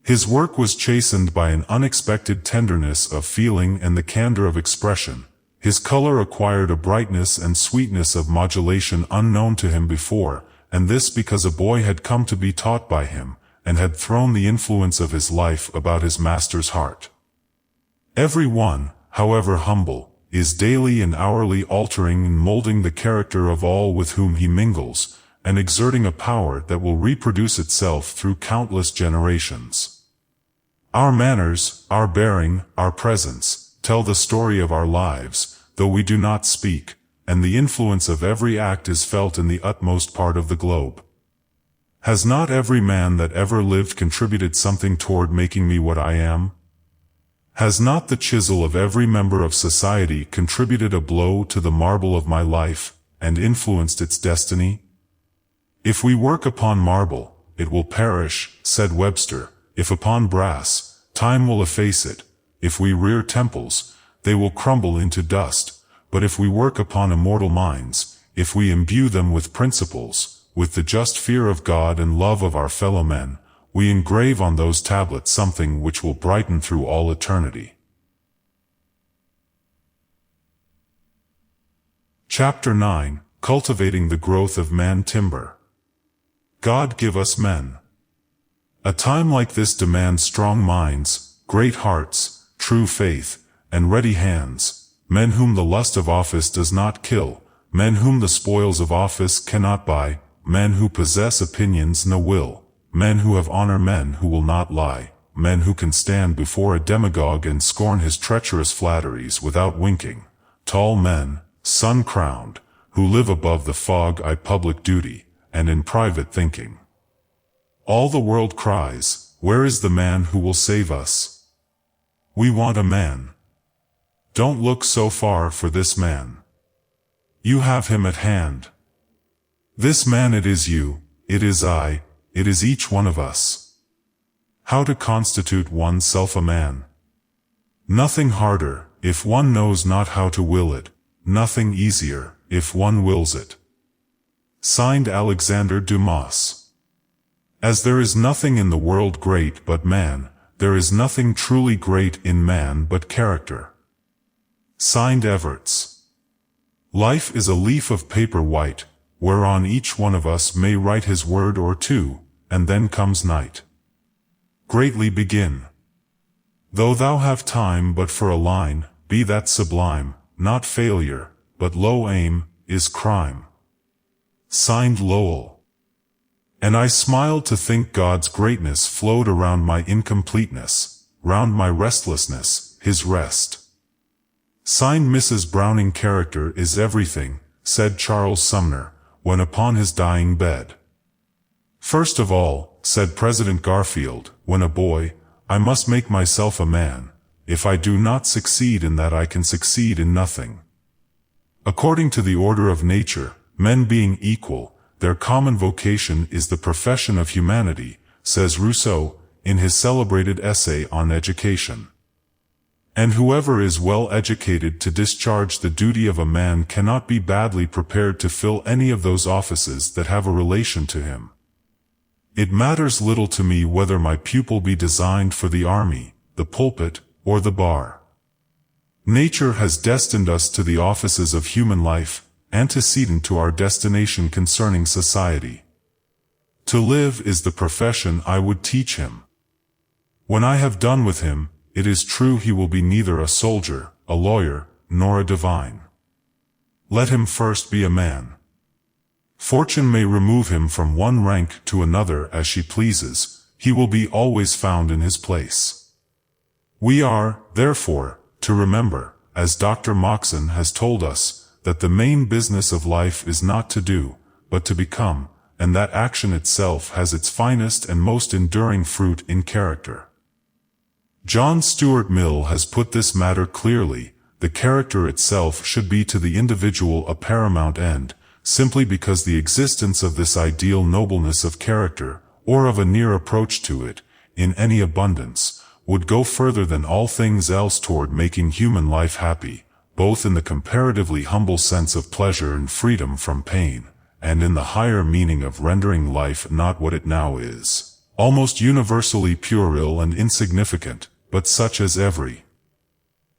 His work was chastened by an unexpected tenderness of feeling and the candor of expression. His color acquired a brightness and sweetness of modulation unknown to him before, and this because a boy had come to be taught by him, and had thrown the influence of his life about his master's heart. Every one, however humble, is daily and hourly altering and molding the character of all with whom he mingles, and exerting a power that will reproduce itself through countless generations. Our manners, our bearing, our presence, tell the story of our lives, though we do not speak, and the influence of every act is felt in the utmost part of the globe. Has not every man that ever lived contributed something toward making me what I am? Has not the chisel of every member of society contributed a blow to the marble of my life, and influenced its destiny? If we work upon marble, it will perish, said Webster. If upon brass, time will efface it. If we rear temples, they will crumble into dust. But if we work upon immortal minds, if we imbue them with principles, with the just fear of God and love of our fellow men, we engrave on those tablets something which will brighten through all eternity. Chapter 9, Cultivating the Growth of Man Timber. God give us men. A time like this demands strong minds, great hearts, true faith, and ready hands, men whom the lust of office does not kill, men whom the spoils of office cannot buy, men who possess opinions no will, men who have honor, men who will not lie, men who can stand before a demagogue and scorn his treacherous flatteries without winking, tall men, sun-crowned, who live above the fog of public duty, and in private thinking. All the world cries, where is the man who will save us? We want a man. Don't look so far for this man. You have him at hand. This man, it is you, it is I, it is each one of us. How to constitute oneself a man? Nothing harder, if one knows not how to will it, nothing easier, if one wills it. Signed Alexander Dumas. As there is nothing in the world great but man, there is nothing truly great in man but character. Signed Everts. Life is a leaf of paper white, whereon each one of us may write his word or two, and then comes night. Greatly begin. Though thou have time but for a line, be that sublime, not failure, but low aim, is crime. Signed Lowell. And I smiled to think God's greatness flowed around my incompleteness, round my restlessness, his rest. Signed Mrs. Browning. Character is everything, said Charles Sumner, when upon his dying bed. "First of all," said President Garfield, "when a boy, I must make myself a man. If I do not succeed in that, I can succeed in nothing." According to the order of nature, men being equal, their common vocation is the profession of humanity, says Rousseau, in his celebrated essay on education. And whoever is well educated to discharge the duty of a man cannot be badly prepared to fill any of those offices that have a relation to him. It matters little to me whether my pupil be designed for the army, the pulpit, or the bar. Nature has destined us to the offices of human life, antecedent to our destination concerning society. To live is the profession I would teach him. When I have done with him, it is true he will be neither a soldier, a lawyer, nor a divine. Let him first be a man. Fortune may remove him from one rank to another as she pleases, he will be always found in his place. We are, therefore, to remember, as Dr. Moxon has told us, that the main business of life is not to do, but to become, and that action itself has its finest and most enduring fruit in character. John Stuart Mill has put this matter clearly: the character itself should be to the individual a paramount end, simply because the existence of this ideal nobleness of character, or of a near approach to it, in any abundance, would go further than all things else toward making human life happy, both in the comparatively humble sense of pleasure and freedom from pain, and in the higher meaning of rendering life not what it now is, almost universally puerile and insignificant, but such as every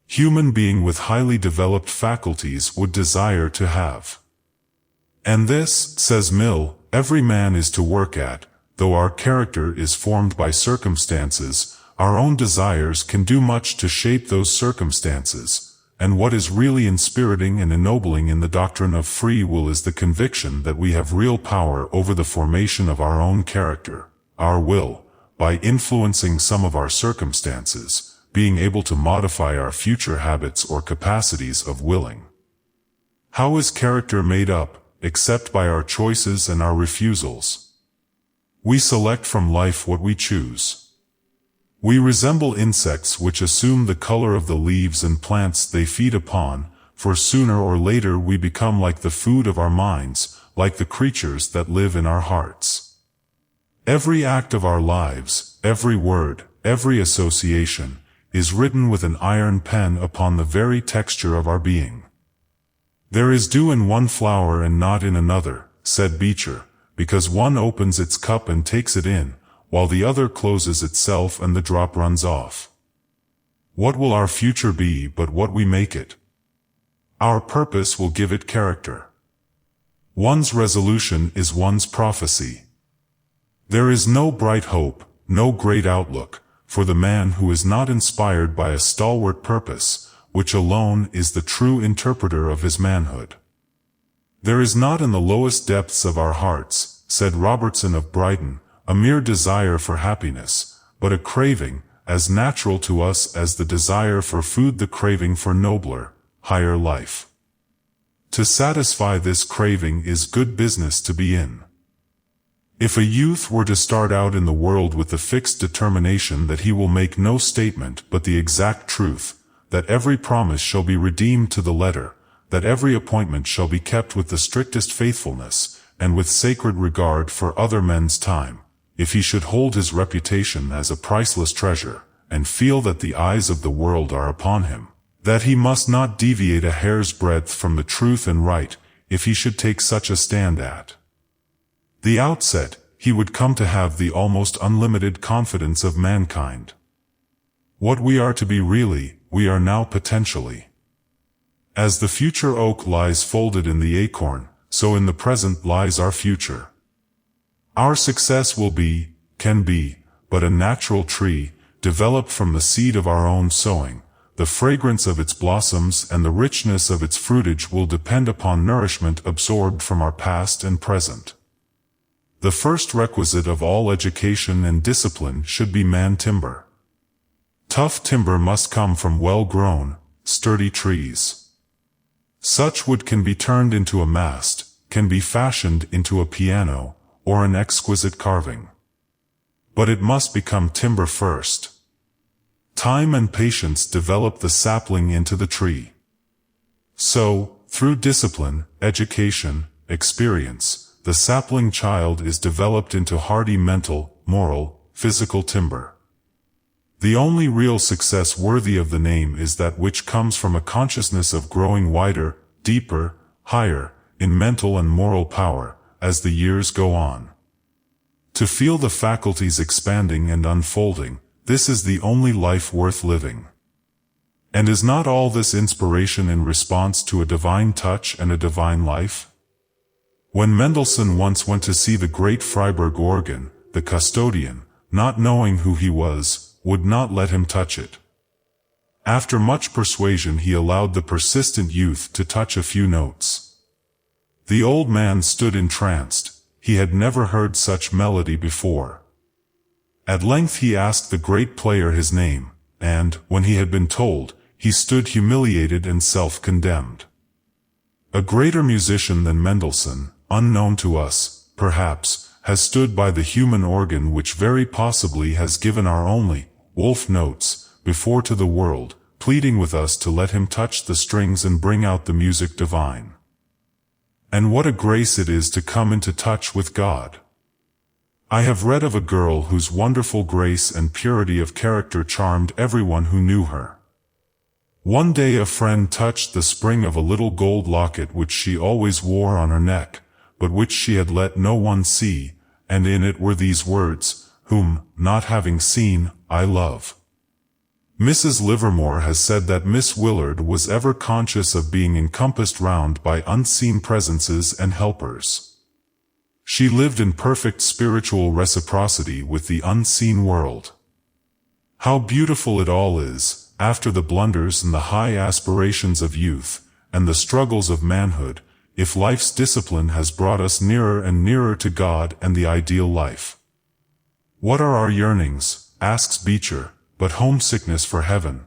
human being with highly developed faculties would desire to have. And this, says Mill, every man is to work at. Though our character is formed by circumstances, our own desires can do much to shape those circumstances, and what is really inspiriting and ennobling in the doctrine of free will is the conviction that we have real power over the formation of our own character, our will, by influencing some of our circumstances, being able to modify our future habits or capacities of willing. How is character made up, except by our choices and our refusals? We select from life what we choose. We resemble insects which assume the color of the leaves and plants they feed upon, for sooner or later we become like the food of our minds, like the creatures that live in our hearts. Every act of our lives, every word, every association, is written with an iron pen upon the very texture of our being. There is dew in one flower and not in another, said Beecher, because one opens its cup and takes it in, while the other closes itself and the drop runs off. What will our future be but what we make it? Our purpose will give it character. One's resolution is one's prophecy. There is no bright hope, no great outlook, for the man who is not inspired by a stalwart purpose, which alone is the true interpreter of his manhood. There is not in the lowest depths of our hearts, said Robertson of Brighton, a mere desire for happiness, but a craving, as natural to us as the desire for food, the craving for nobler, higher life. To satisfy this craving is good business to be in. If a youth were to start out in the world with the fixed determination that he will make no statement but the exact truth, that every promise shall be redeemed to the letter, that every appointment shall be kept with the strictest faithfulness, and with sacred regard for other men's time, if he should hold his reputation as a priceless treasure, and feel that the eyes of the world are upon him, that he must not deviate a hair's breadth from the truth and right, if he should take such a stand at the outset, he would come to have the almost unlimited confidence of mankind. What we are to be really, we are now potentially. As the future oak lies folded in the acorn, so in the present lies our future. Our success will be, can be, but a natural tree, developed from the seed of our own sowing. The fragrance of its blossoms and the richness of its fruitage will depend upon nourishment absorbed from our past and present. The first requisite of all education and discipline should be man-timber. Tough timber must come from well-grown, sturdy trees. Such wood can be turned into a mast, can be fashioned into a piano, or an exquisite carving. But it must become timber first. Time and patience develop the sapling into the tree. So, through discipline, education, experience, the sapling child is developed into hardy mental, moral, physical timber. The only real success worthy of the name is that which comes from a consciousness of growing wider, deeper, higher, in mental and moral power, as the years go on. To feel the faculties expanding and unfolding, this is the only life worth living. And is not all this inspiration in response to a divine touch and a divine life? When Mendelssohn once went to see the great Freiburg organ, the custodian, not knowing who he was, would not let him touch it. After much persuasion he allowed the persistent youth to touch a few notes. The old man stood entranced. He had never heard such melody before. At length he asked the great player his name, and, when he had been told, he stood humiliated and self-condemned. A greater musician than Mendelssohn, unknown to us, perhaps, has stood by the human organ which very possibly has given our only wolf notes before to the world, pleading with us to let him touch the strings and bring out the music divine. And what a grace it is to come into touch with God! I have read of a girl whose wonderful grace and purity of character charmed everyone who knew her. One day a friend touched the spring of a little gold locket which she always wore on her neck, but which she had let no one see, and in it were these words, "Whom, not having seen, I love." Mrs. Livermore has said that Miss Willard was ever conscious of being encompassed round by unseen presences and helpers. She lived in perfect spiritual reciprocity with the unseen world. How beautiful it all is, after the blunders and the high aspirations of youth, and the struggles of manhood, if life's discipline has brought us nearer and nearer to God and the ideal life. What are our yearnings, asks Beecher, but homesickness for heaven?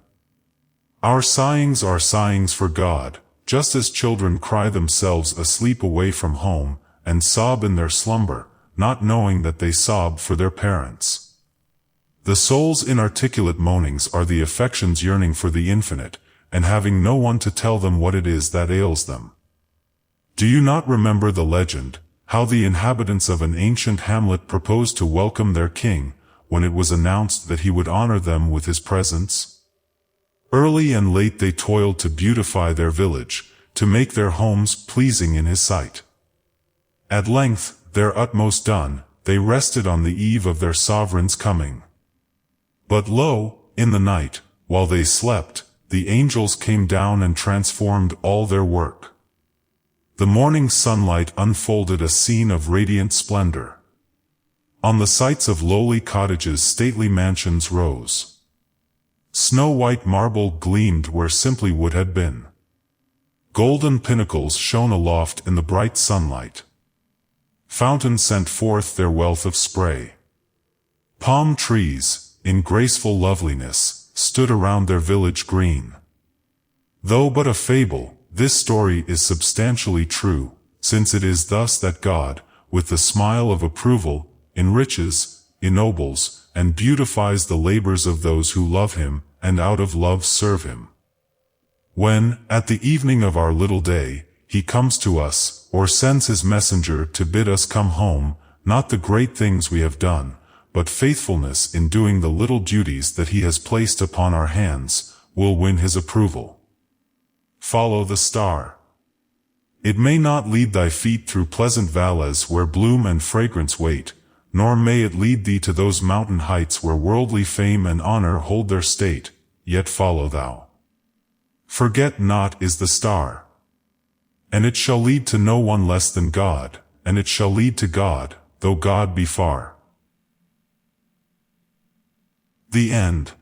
Our sighings are sighings for God, just as children cry themselves asleep away from home, and sob in their slumber, not knowing that they sob for their parents. The soul's inarticulate moanings are the affections yearning for the infinite, and having no one to tell them what it is that ails them. Do you not remember the legend, how the inhabitants of an ancient hamlet proposed to welcome their king, when it was announced that he would honor them with his presence? Early and late they toiled to beautify their village, to make their homes pleasing in his sight. At length, their utmost done, they rested on the eve of their sovereign's coming. But lo, in the night, while they slept, the angels came down and transformed all their work. The morning sunlight unfolded a scene of radiant splendor. On the sites of lowly cottages stately mansions rose. Snow-white marble gleamed where simply wood had been. Golden pinnacles shone aloft in the bright sunlight. Fountains sent forth their wealth of spray. Palm trees, in graceful loveliness, stood around their village green. Though but a fable, this story is substantially true, since it is thus that God, with the smile of approval, enriches, ennobles, and beautifies the labors of those who love him, and out of love serve him. When, at the evening of our little day, he comes to us, or sends his messenger to bid us come home, not the great things we have done, but faithfulness in doing the little duties that he has placed upon our hands, will win his approval. Follow the star. It may not lead thy feet through pleasant valleys where bloom and fragrance wait, nor may it lead thee to those mountain heights where worldly fame and honor hold their state, yet follow thou. Forget not is the star. And it shall lead to no one less than God, and it shall lead to God, though God be far. The End.